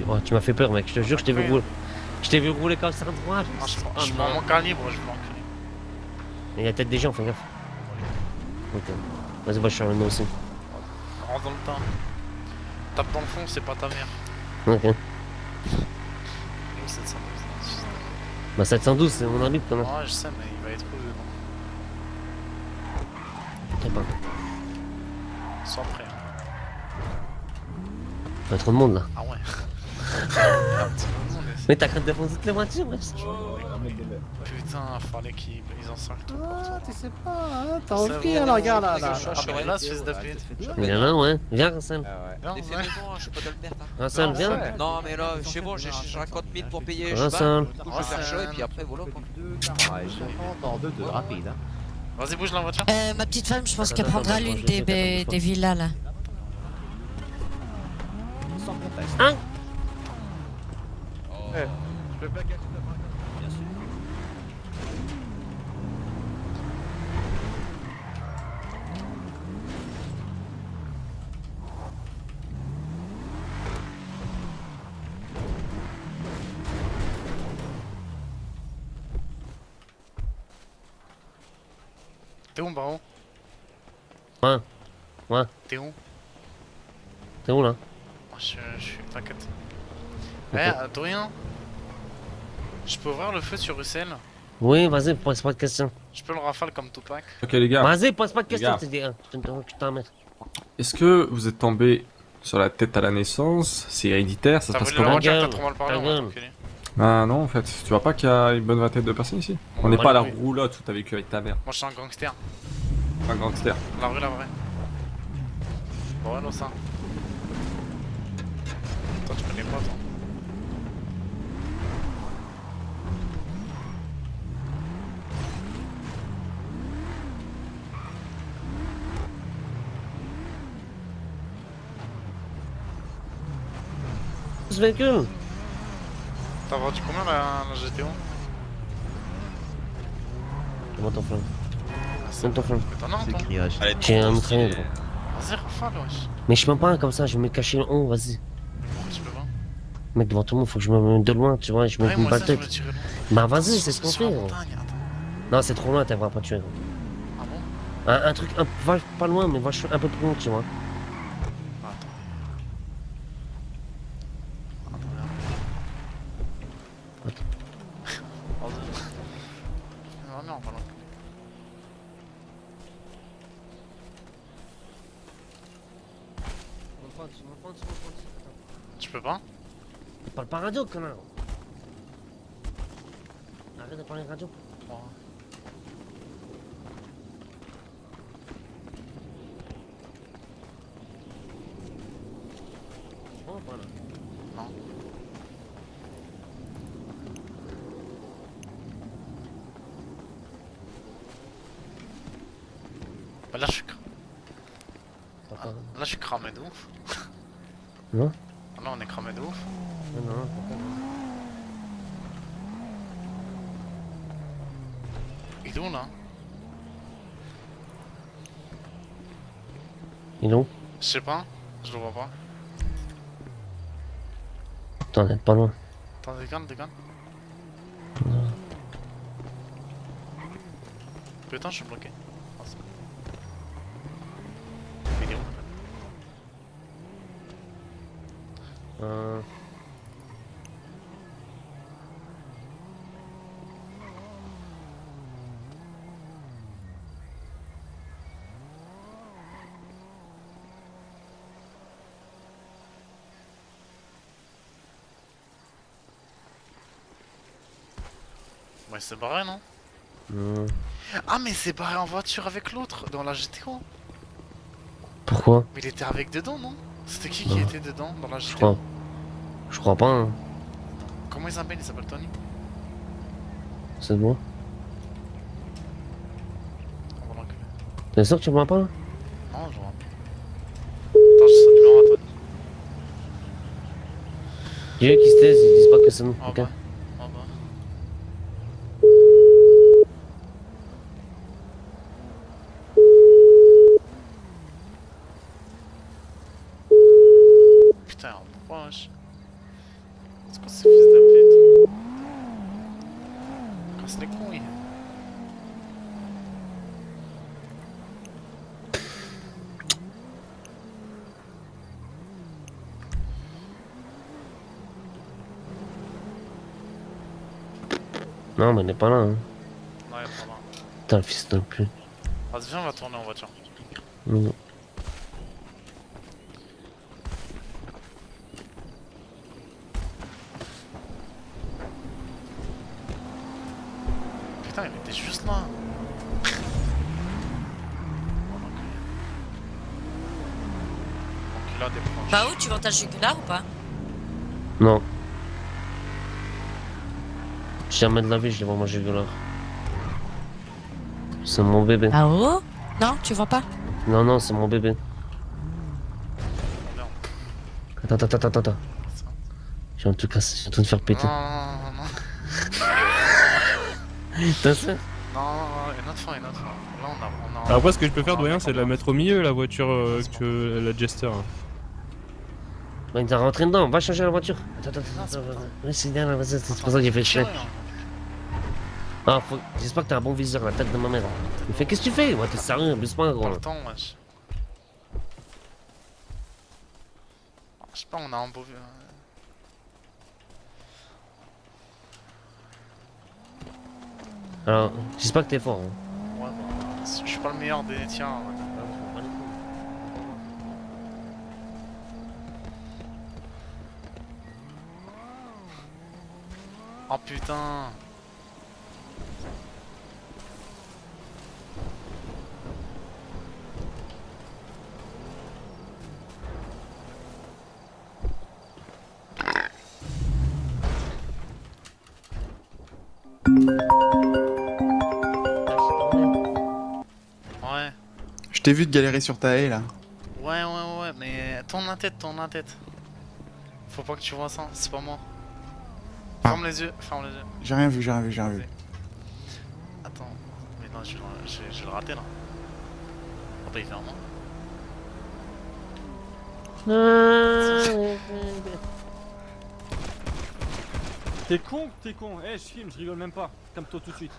Oh, tu m'as fait peur, mec, je te jure, je t'ai vu rouler. Je t'ai vu rouler comme ça droit. Je prends mon calibre, je m'en crie. Il y a peut-être des gens, fais gaffe. Ok. Vas-y, bah, je suis en nous aussi. Rentre dans le temps. Tape dans le fond, c'est pas ta mère. Ok. Nous, 712. Bah, 712, c'est mon arbitre quand même. Ouais, je sais, mais il va être où dedans. Je sais pas. Sois prêt. Hein. Il y a trop de monde là. Ah ouais. Un petit peu de monde, Mais t'as craint de défoncer toutes les voitures, wesh. Putain, fallait qu'ils en sortent tout partout. Ah, tu sais pas, hein, t'as envie, alors regarde là. Ah, mais là, fils de pute. Viens là, ouais. Viens, Russell. Non, T'es fait ouais. maison, je suis pas de le perdre. Russell, Non, viens. ouais. Non, mais là, c'est bon, j'ai 50 000 pour payer. Je Russell. du coup, je vais faire chaud et puis après, voilà quoi. Ils sont en 2-2, rapide. Hein. Vas-y, bouge la voiture. Ma petite femme, je pense qu'elle Attends, prendra attends, l'une je vais des villas là. Sans conteste. Hein? Je peux pas cacher ta main. Bien sûr. T'es où, Barreau? Ouais. Ouais. T'es où? T'es où là? Je suis. T'inquiète. Ok. Eh, Dorian? Je peux ouvrir le feu sur Russell? Oui, vas-y, pose pas de questions. Je peux le rafale comme Tupac? Ok les gars, Vas-y, pose pas de questions, gars. t'es dit. Je t'en mets. est-ce que vous êtes tombé sur la tête à la naissance? C'est héréditaire, ça se T'as passe volé la comment? voiture, gueule, t'as trop mal parlé, ta on va gueule. t'enculer. Ah non en fait, tu vois pas qu'il y a une bonne vingtaine de personnes ici? On n'est va pas à la les couilles. roulotte où t'as vécu avec ta mère, Moi, je suis un gangster. un gangster. La vraie, la vraie. Bon, alors ça. Toi, tu connais pas, toi. Ce véhicule. T'as vendu combien la GTO? Comment ton flingue? Ah, Donne ton flingue. T'en as un, toi? J'ai un train, gros. Vas-y, rafale, wesh. Mais je peux pas comme ça, je vais me cacher en haut, vas-y. Je peux pas. Mec, devant tout le monde, faut que je me mette de loin, tu vois, je me Ouais, mets moi, pas ça, de je me tête. tirais loin. Bah vas-y, c'est ce qu'on Sur fait, la gros. montagne, attends. Non, c'est trop loin, t'aimeras pas tuer, gros. Ah bon? Un truc, va pas loin, mais va un peu plus loin, tu vois. Ah, attends. Attends, regarde. Vas-y. Non, non, voilà. Tu peux pas? Parle pas radio, connard. Arrête de parler radio. Ouais. Oh, voilà. Non. Bah là, je suis Pourquoi? là, je suis cramé de ouf. Non? Ah là, on est cramé de ouf. Non, non, pourquoi? Il est où, là? Il est où? Je sais pas. Je le vois pas. T'en es pas loin. Attends, déconne, déconne. Putain, je suis bloqué. Ah, c'est bon. Il est où? Ouais, c'est barré, non? Ah, mais c'est barré en voiture avec l'autre, dans la GTO. Pourquoi? Mais il était avec dedans, non? C'était qui Non. était dedans, dans la Je GTO? crois. Je crois pas, hein. Comment il s'appelle? Il s'appelle Tony? C'est bon. On va l'enculer. T'es sûr que tu me vois pas, là? Non, je vois pas. Attends, je sais le numéro à Tony. Dis-eux qu'ils se taisent, ils disent pas que c'est nous, Ah ok? bah. Ah bah. Putain, pourquoi wesh? C'est quoi ces fils de pute? Casse les couilles. Non, mais on est pas là. Hein. Non, y'a pas là. Putain, le fils de pute. Vas-y, viens, on va tourner en voiture. Non. Putain, il était juste là. Donc là, des planches. Bah où tu vends ta jugulaire ou pas? Non. Jamais de la vie, je les vois manger de l'or. C'est mon bébé. Ah oh? Non, tu vends pas? Non, non, c'est mon bébé. Merde. Attends. J'ai un truc casser, j'ai un truc de faire péter. Non. T'as ça? Non, une autre fois. Là, on a. Alors après, ce que je peux faire, doyen, c'est de la mettre au milieu, la voiture la Jester. Bah, il t'a rentré dedans, va changer la voiture. Attends. Ouais, c'est bien, là, vas-y, c'est pour ça qu'il fait chier. Ah, j'espère que t'as un bon viseur, la tête de ma mère. Il fait, qu'est-ce que tu fais? Ouais, t'es sérieux, abuse pas, Pas gros. le temps, wesh. Je sais pas, on a un beau. Alors, j'espère que t'es fort. Hein. Ouais, bah, je suis pas le meilleur des tiens. Oh putain. Ouais. Je t'ai vu de galérer sur ta haie là. Ouais, mais tourne la tête. Faut pas que tu vois ça, c'est pas moi. Ah. Ferme les yeux. J'ai rien vu. Attends, mais non, je vais le rater là. Attends, il fait un moi. T'es con. Eh, je filme, je rigole même pas. Calme-toi tout de suite.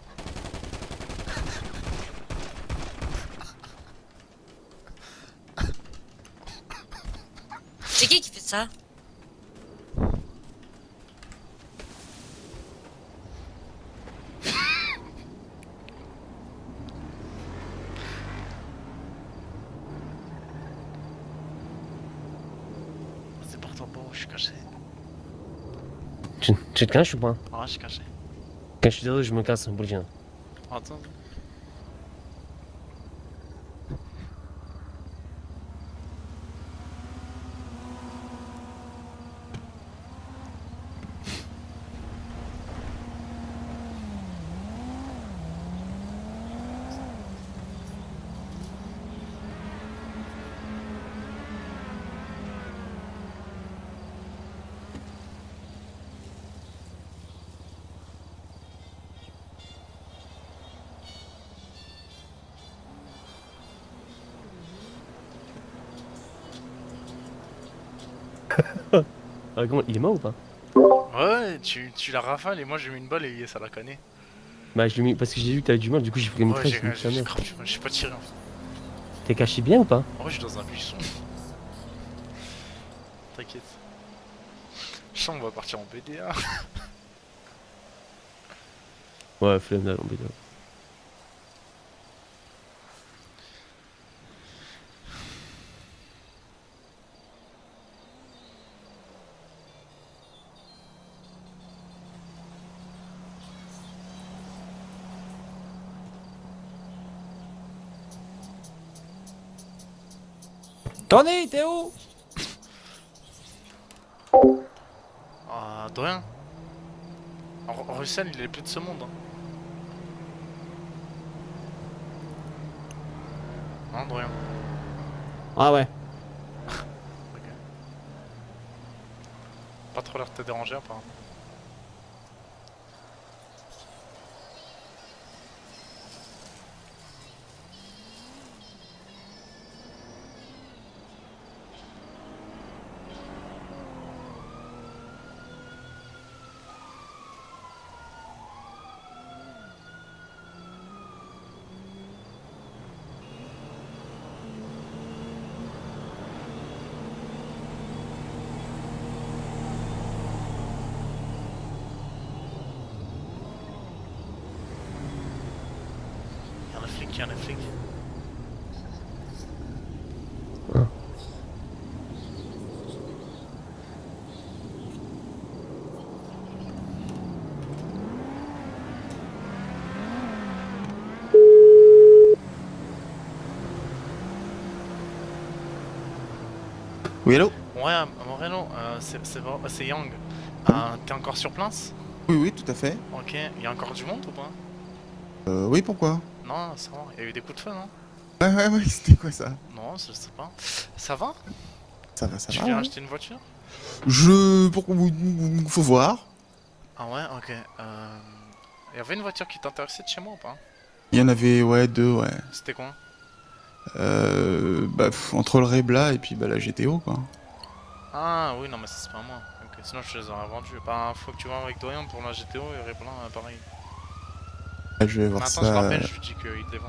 C'est qui fait ça? C'est pour toi, beau, je suis caché. Tu te caches ou pas? Ah, je suis caché. Quand je suis désolé, je me casse, Boulgien. Attends. Ah, comment, il est mort ou pas? Ouais, tu la rafales et moi j'ai mis une balle et ça la connaît. Bah, je l'ai mis parce que j'ai vu que t'avais du mal, du coup j'ai pris une Ouais, tresse, j'ai j'ai mis sa mère. grave, j'ai pas tiré en fait. T'es caché bien ou pas? En vrai, je suis dans un buisson. T'inquiète. Je sens qu'on va partir en BDA. Ouais, flemme d'aller en BD. Tony, t'es où? Ah, de rien. Russell, il est plus de ce monde. Hein. Non, de rien. Ah ouais. Ok. Pas trop l'air de te déranger, apparemment. qui, les flics? Oui, allô? Ouais, Moreno, c'est Yang. T'es encore sur place? Oui, oui, tout à fait. Ok, il y a encore du monde ou pas? Oui, pourquoi? Non, ça va, il y a eu des coups de feu, non? Ouais, c'était quoi ça? Non, je sais pas. Ça va? Ça va, ça Tu va. viens Ouais. acheter une voiture? Pourquoi faut voir. Ah ouais, ok. Il y avait une voiture qui t'intéressait de chez moi ou pas? Il y en avait, ouais, deux, ouais. C'était quoi? Entre le Rebla et puis la GTO, quoi. Ah oui, non, mais ça c'est pas moi. Ok, sinon je te les aurais vendus. Bah, faut que tu vois avec Dorian pour la GTO et Reblin, pareil. Je vais voir Mais attends, ça. je rappelle, je lui dis qu'il te les vend.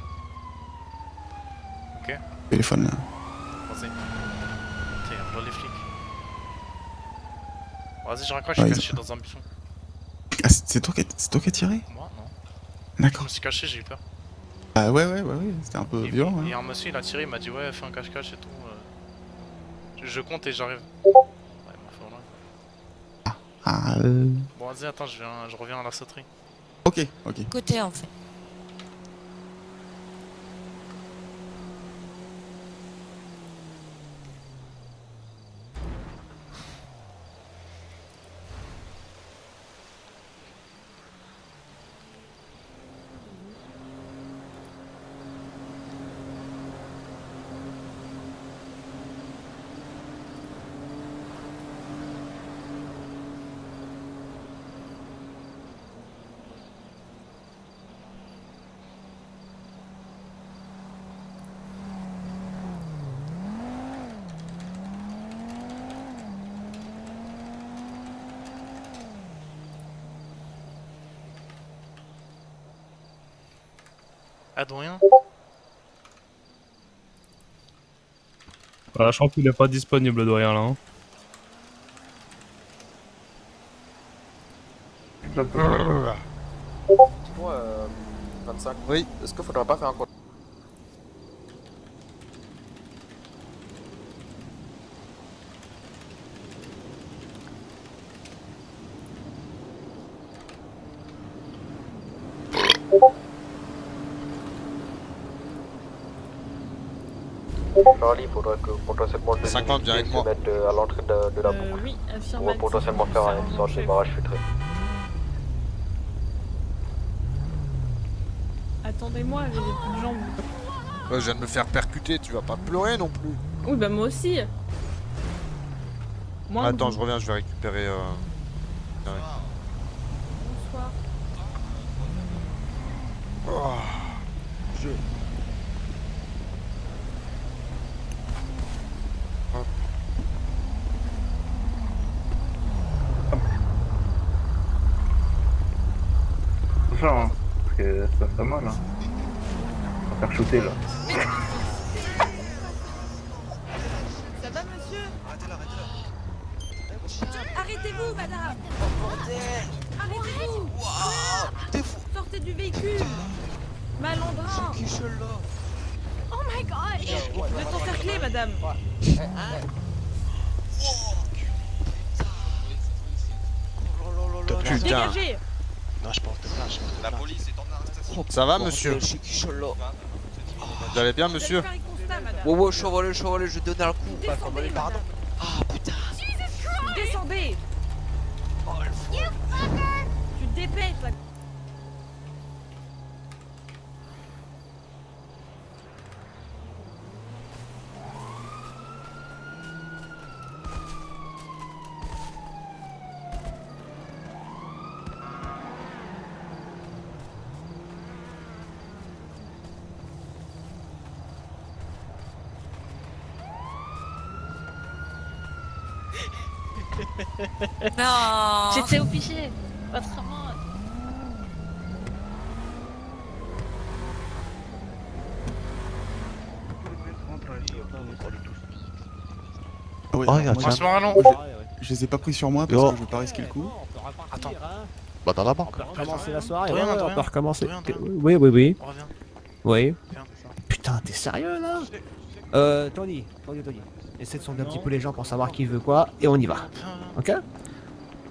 Ok, Téléphone là. vas-y. Tiens, voilà les flics. Vas-y, je raccroche, Ouais, je ils suis caché dans un buisson. Ah, c'est toi qui as tiré? Moi, non. Je D'accord. me suis caché, j'ai eu peur. Ah ouais, c'était un peu violent. Et Hein. un monsieur il a tiré, il m'a dit ouais, fais un cache-cache et tout. Je compte et j'arrive. Ouais, il m'a fait voilà. Ah, Bon, vas-y, attends, je reviens à la sauterie. ok. Côté en fait. Adrien? Voilà, je crois qu'il est pas disponible de rien là. Hein. Moi, 25. Oui. Est-ce qu'il faudrait pas faire un contrôle? Charlie, il faudrait que potentiellement le 50 viens avec moi. se mette à l'entrée de la boucle. Oui, Pour potentiellement faire une sorte de barrage filtré. Attendez-moi, j'ai des petites jambes. Je viens de me faire percuter, tu vas pas pleurer non plus. Oui, bah moi aussi. Attends, je reviens, je vais récupérer. Bonsoir. Ça, hein, parce que ça fait mal. Hein. On va faire shooter là. Ça va, monsieur? Arrêtez-vous, madame! Arrêtez-vous! T'es fou! Sortez du véhicule! Malandrin! Qui je là? Oh my god! Vous êtes encerclée, madame! Putain. Dégagez! Non, je porte plainte, La police est en arrestation. Ça va, monsieur? Chez qui je là? Vous allez bien, monsieur? Vous allez faire un constat, madame. Wow, chevalet, je vais donner un coup. Descendez, madame. Ah putain! Descendez! Tu te dépêches, là! Non! J'étais au fichier! Autrement! Ouais, regarde, Marche Morano! je les ai pas pris sur moi parce que je veux pas risquer le coup. Attends. Bah dans la banque. On peut Recommencer la soirée, Dorian, on Dorian. peut recommencer. Dorian. Oui. On revient. Oui. Viens. Putain, t'es sérieux là? Tony. Essaie de sonder un petit peu les gens pour savoir qui veut quoi, et on y va. Ok?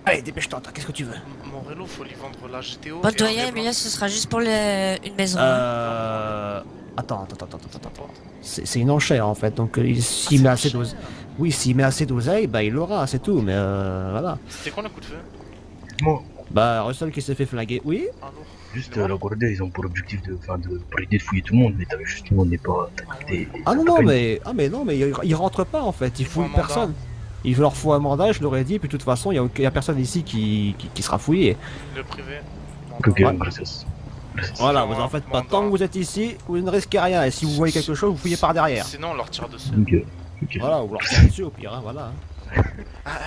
Allez, dépêche-toi, toi, qu'est-ce que tu veux? Mon vélo, faut lui vendre la GTO. Bon, et un doyen, V-Blanc. mais là, ce sera juste pour une maison. Attends. C'est une enchère en fait, donc s'il met assez d'oseille. Oui, s'il met assez d'oseille, bah il l'aura, c'est tout, mais voilà. C'était quoi le coup de feu? Bah, Russell qui s'est fait flinguer, oui? Ah non. Juste la Gordée, ils ont pour objectif pour l'idée de fouiller tout le monde, mais t'as vu, tout le monde n'est pas. Ah non, mais il rentre pas en fait, il faut un fouille mandat. personne. Il leur faut un mandat, je leur ai dit, puis de toute façon, il y a personne ici qui sera fouillé. Le privé. Ok, Ouais. gracias. Voilà, vous en faites pas. Tant que vous êtes ici, vous ne risquez rien, et si vous voyez quelque chose, vous fouillez par derrière. Sinon, on leur tire dessus. Ok. Voilà, ou leur tirez dessus au pire, hein, voilà.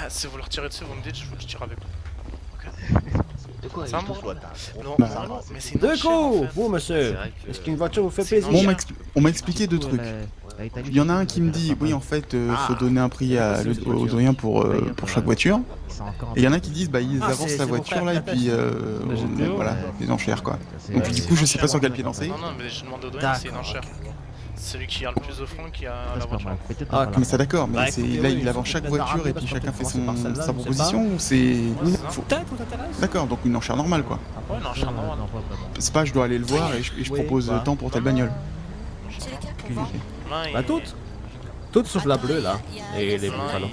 Si vous leur tirez dessus, vous me dites, je vous le tire avec. De quoi C'est un ils mot. tous ou attends? Non, Bah, mais c'est une De enchère, en coups, fait. vous monsieur. C'est vrai que- Est-ce qu'une voiture vous fait C'est plaisir? bon, On m'a expliqué deux trucs. Il y en a un qui me dit, oui, en fait, faut donner un prix au doyen pour chaque voiture. Et il y en a qui disent, bah, ils Ah, avancent c'est la mon voiture frère là, et puis GTO, voilà, ouais. les enchères quoi. Donc du coup, je sais pas sur quel pied danser. Non, mais j'ai demandé au doyen, c'est une enchère. Celui qui a le plus de francs qui a la voiture. Ah, comme ça, d'accord, mais Bah, c'est écoutez, là, oui, il avance chaque peut-être voiture et parce puis qu'on chacun peut fait commencer par celle-là, sa je sais proposition ou c'est. Ouais, c'est ça. Peut-être vous intéresse? D'accord, donc une enchère normale quoi. Ouais, une enchère normale. C'est pas je dois aller le voir et je Oui, propose bah. tant pour telle bagnole. C'est lesquels qu'on vend? Là, il- Bah toutes sauf la bleue là. Et les là, bleus, pardon.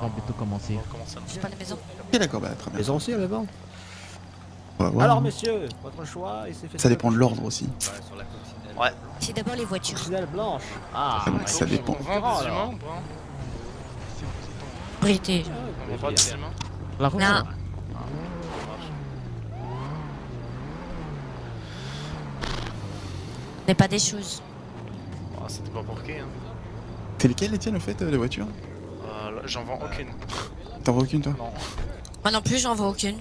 on va commencer. C'est pas la maison. Ok, d'accord, bah très bien. Les anciens, les vents. On va voir. Alors messieurs, votre choix, il s'est fait. Ça dépend de l'ordre aussi. C'est d'abord les voitures. Coccinelle blanche. Ah, Ça dépend. On vend des humains ou pas? Brité. On vend pas des humains? Non. Mais pas des choses. Ah, c'était pas pour qui, hein. T'es lesquels, Etienne, au fait, les voitures? Là, j'en vends aucune. T'en vois aucune toi? Non. Moi non plus, j'en vois aucune.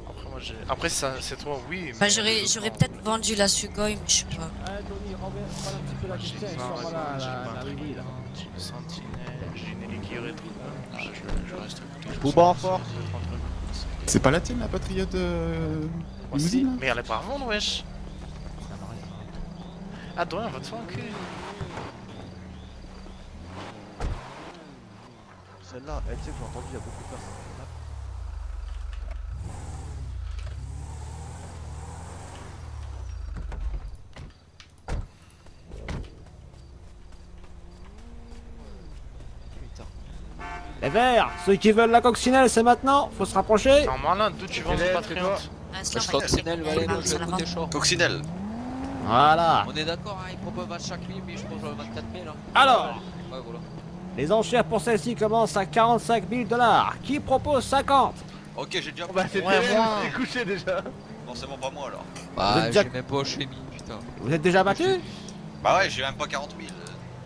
Après, moi, j'ai. Après, ça, c'est toi, oui. Bah, mais j'aurais les autres, non. peut-être vendu la Sugoi, mais je sais pas. Tony, renverse un petit peu la J'ai vitesse, pas sors raison, j'ai la pas Ruby, là. J'ai une sentinelle, j'ai une élégie rétro. Je reste écouté. Bouba en fort. C'est pas la tienne, la patriote limousine là? Mais elle est pas à vendre, wesh. Ah, doyen, va te faire enculer. Celle-là, elle sait que j'ai entendu, il y a beaucoup de personnes. Les verts, ceux qui veulent la coccinelle, c'est maintenant, faut se rapprocher. T'es un malin, d'où tu vends le patriote? Ah, cela, Je on va coccinelle, y aller, allez, on moi va je la vais vendre. coûter chaud. Coccinelle. Voilà. On est d'accord, hein, il propose 25 000, mais je pense 24 000. Hein. Alors, Ouais, voilà. les enchères pour celle-ci commencent à 45 000 $. Qui propose 50? Ok, j'ai déjà. Bah, c'est Ouais, moi. couché déjà. Forcément pas moi alors. Vous Bah, êtes déjà- j'ai même pas chez putain. Vous êtes déjà battu? Bah ouais, j'ai même pas 40 000.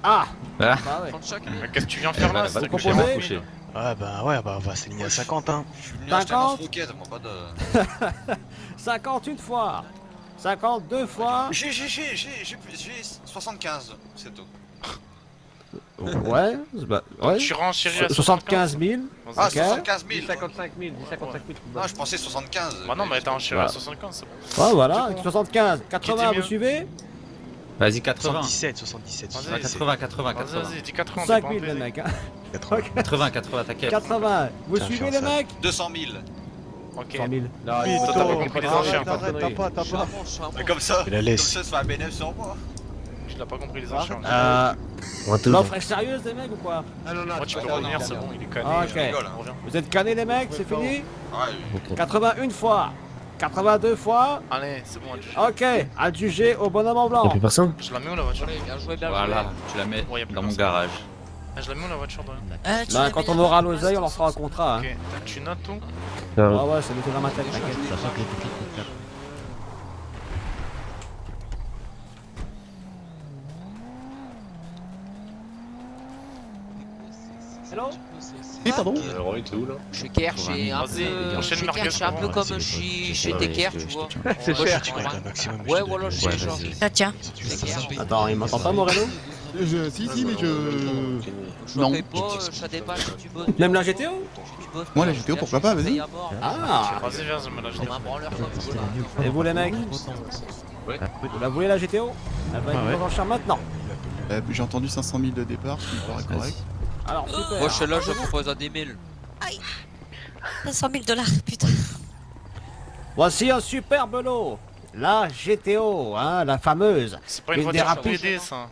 Ah. Ah. Bah ouais. 35 000. Mais qu'est-ce que tu viens faire là? va C'est te que proposer. j'ai coucher. Ouais, bah, on va s'aligner à 50, hein. Je suis venu acheter un 50. lance-roquette, moi pas de. 50 une fois. 50 deux fois. J'ai 75, c'est tout. Ouais. Bah, ouais. Tu renchéris à 75 000. Ah, Ok. 75 000. 55 000, dis 55 000. Non, je pensais 75. Bah non, mais t'as enchéri à Voilà. 75, c'est bon. Ouais, voilà. 75. 80, mieux. vous suivez? Vas-y, 80. 77. Vas-y, 80, 80, Vas-y, 80. vas-y, dis 80, 5 t'es 000 pas les un mecs. Hein. 80, 80, t'inquiète. 80. Vous Tiens, suivez fais les ça. mecs? 200 000. Ok. 100 000. Oui, toi, t'as pas compris les enchères. T'as pas. Mais comme ça, Mais la laisse. ça fait un bénéfice sur moi. Tu l'as pas compris les enchères. L'offre est sérieuse les mecs ou quoi? Ah non, non, Moi, tu peux revenir, c'est bon, il est cané. Ah, ok. je rigole, on revient. Vous êtes canés les mecs, c'est fini? Ouais, 81 fois. 82 fois. Allez, c'est bon, Ok, adjugé au bonhomme en blanc. Y'a plus personne? je la mets où la voiture? Allez, bien joué, bien Voilà, joué. tu la mets Ouais, y a plus dans mon personne. garage. Ah, je la mets où la voiture, Dorian? Tu Bah, l'as quand mis on là. aura l'oseille, on leur fera un contrat. Hein. Ok, tu notes tout? Ouais, ouais, ça nous dans ma tête, t'inquiète. Hello? Oui, pardon. Chez Kerr, j'ai un peu. Vas-y, prochaine Chez merguez, Kerr, j'ai un peu ouais, comme chez Tecker, tu vois. C'est Moi, cher. je Tu prends vas un- un maximum. Ouais, voilà, je sais, genre. Ah, tiens. Attends, il m'entend pas Morello? Si, mais je. Je Non. fais pas, ça dépend si tu bosses. Même la GTO? Tu bosses Moi, la pas, GTO, tu pourquoi pas, vas-y. payes à mort. Ah! Vas-y, viens, je me lâche. Comme un branleur comme ça. Et vous les mecs? Vous la voulez la GTO? Elle va être mise aux enchères maintenant. J'ai entendu 500 000 de départ, ce qui me paraît correct. Alors super. Moi, celle-là, je propose à 10 000. 500 000 $, putain. Voici un superbe lot. La GTO, hein, la fameuse. C'est pas une L'une des voiture rapides. PD, ça.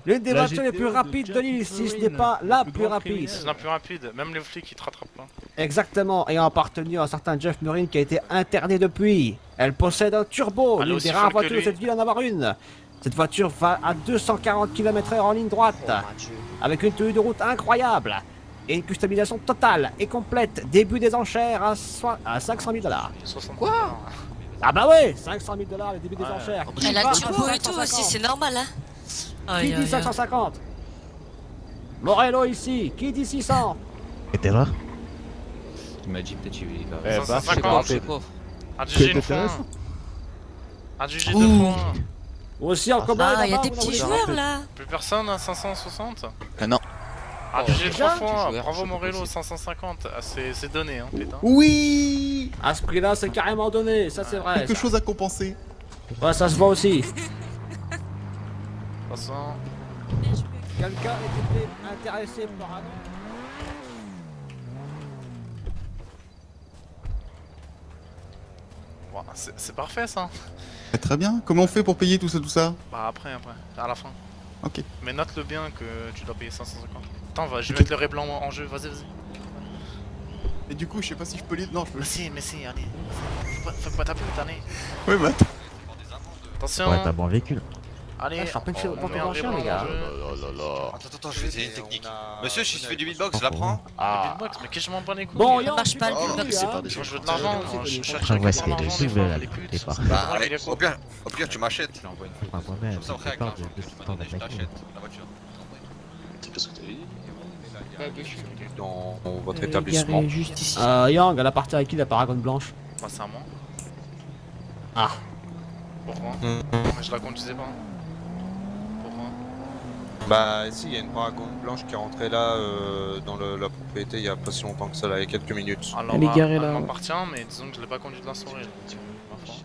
L'une des voitures les plus rapides de l'île, si ce n'est pas la plus rapide. C'est la plus rapide, même les flics ils te rattrapent pas. Exactement, ayant appartenu à un certain Jeff Murrin qui a été interné depuis. Elle possède un turbo, Elle est l'une aussi des rares folle que voitures de lui. cette ville à en avoir une. Cette voiture va à 240 km/h en ligne droite, avec une tenue de route incroyable et une customisation totale et complète. Début des enchères à 500 000 $. 60 Quoi? Ah bah ouais, 500 000 $ les débuts des enchères. Qui Elle a va le turbo à et tout 550? aussi, c'est normal, hein. Qui Aïe, dit aïe, aïe. 550? Morello ici, qui dit 600? C'était rare. Tu m'as dit peut-être qu'il va. Je sais pas, 550. je sais pas. Adjugé une fois. Adjugé 2 fois. Aussi en cowboy Ah, il y a là-bas, des vous petits n'avez- joueurs là. Plus personne à 560. Non. Adjugé 3 déjà fois. joueur, Bravo je sais pas Morello, si- 550. Ah, c'est donné, hein, putain. Oui. À ce prix-là, c'est carrément donné, ça c'est vrai. Quelque Ça. chose à compenser. Ouais, ça se voit aussi. 300. Quelqu'un était intéressé par un... Bon, c'est parfait ça. Très bien. Comment on fait pour payer tout ça? Bah après, à la fin. Ok. Mais note-le bien que tu dois payer 550. Attends, je vais mettre le ré blanc en jeu, vas-y. Et du coup, je sais pas si je peux les... Non, je peux... Mais si, allez. Faut pas taper, allez. Ouais, bah attends. Attention. Ouais, t'as bon véhicule. Allez, Ah, je suis en plein de chez- on dans met ton un ré enchère, blanc les gars. en jeu. Attends, je vais essayer une technique. Monsieur, si je fais du beatbox, je la prends. Le beatbox, mais qu'est-ce que je m'en bats les couilles. Bon, Ça Yann, marche pas le Oh, beatbox. Moi je veux de l'argent, moi je cherche Après, ouais, à c'est l'argent, de des suivre fois, la les liberté, putes. par C'est contre. pas Bah, vrai, allez, il est au quoi. pire, tu m'achètes. Enfin, moi-même, Comme ça, on je règle. parle de tout le temps Je d'attaquer. t'achète la voiture. C'est pas ce que t'avais dit. Dans votre établissement. juste ici. Yang, elle appartient à qui la Paragon Blanche? Bah c'est à moi. Ah. Pourquoi Je la conduisais pas. Pourquoi Bah, si, il y a une Paragon blanche qui est rentrée là dans la propriété il y a pas si longtemps que ça, là, il y a quelques minutes. Alors, Elle est garée elle là. m'appartient, mais disons que je l'ai pas conduite de la soirée. Ma foi.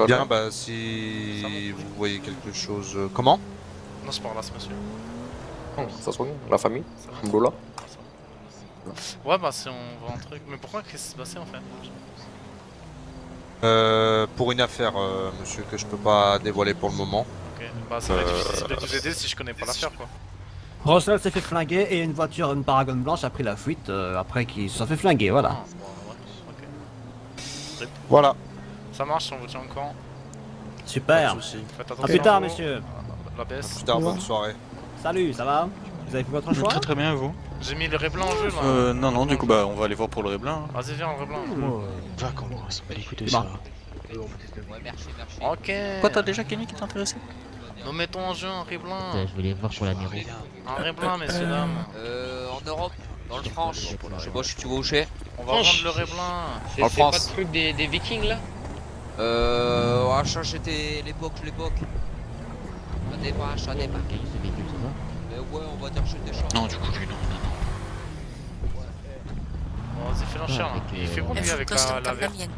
Bien, bah, si vous voyez quelque chose. Comment? Non, je parle à ce monsieur. Ça se voit, la famille, Ça va. Mboula. Ouais, bah si on voit un truc. Mais pourquoi qu'est-ce qui s'est passé en fait? Pour une affaire, monsieur, que je peux pas dévoiler pour le moment. Ok, bah ça va être difficile de vous aider si je connais pas l'affaire quoi. Russell s'est fait flinguer et une voiture, une Paragon Blanche a pris la fuite après qu'ils se sont fait flinguer, voilà. Ah, bon, ouais, ok. Voilà. Ça marche, on vous tient encore. Super. Faites attention. A plus tard, gros. monsieur. La baisse. Plus tard, bonne soirée. Salut, ça va? Vous avez fait votre choix? Très bien, vous J'ai mis le ré blanc en jeu là. Non, du coup, bah, on va aller voir pour le ré blanc. Vas-y, viens, le ré blanc. Va qu'on va se bat les couilles de Bon. ça. Ouais, merci. Ok. Quoi, t'as déjà Kenny qui t'intéressait? Nous mettons en jeu un ré blanc. Je voulais voir pour la Nero. Un ré blanc, messieurs, dames. En Europe, dans le France. Je sais pas si tu vas où c'est. On va vendre le ré blanc. En France. truc des vikings là? C'était l'époque. Ça dépend. Quel est ce véhicule, ça va? Ouais, on va dire que j'ai des champs. Non, du coup, lui, non. Bon, vas-y, fais l'enchère. avec, Il fait quoi Elle lui fout avec custom la comme la verte? mienne.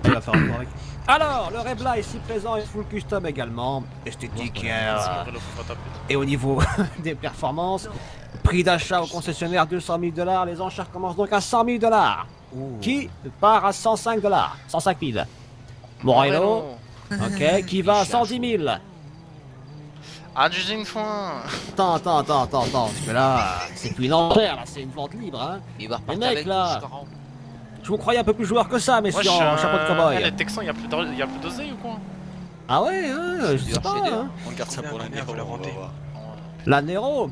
On va faire un tour avec. Alors, le Rebla ici présent est full custom également, esthétique et au niveau des performances. Prix d'achat au concessionnaire 200 000 $, les enchères commencent donc à 100 000 $. Qui part à 105 $, 105 000. Morello, ok, qui va à 110 000. Adjugé une fois. Attends, parce que là, c'est plus une enchère, là, c'est une vente libre, hein. Il va Les repartir mecs, avec là, nous, Scarron. je vous croyais un peu plus joueur que ça, messieurs, en chapeau de cowboy. Les Texans, y'a plus d'oseille ou quoi? Ah ouais, hein, je sais pas, hein. On garde ça pour l'année, vous la vendez. La Nero,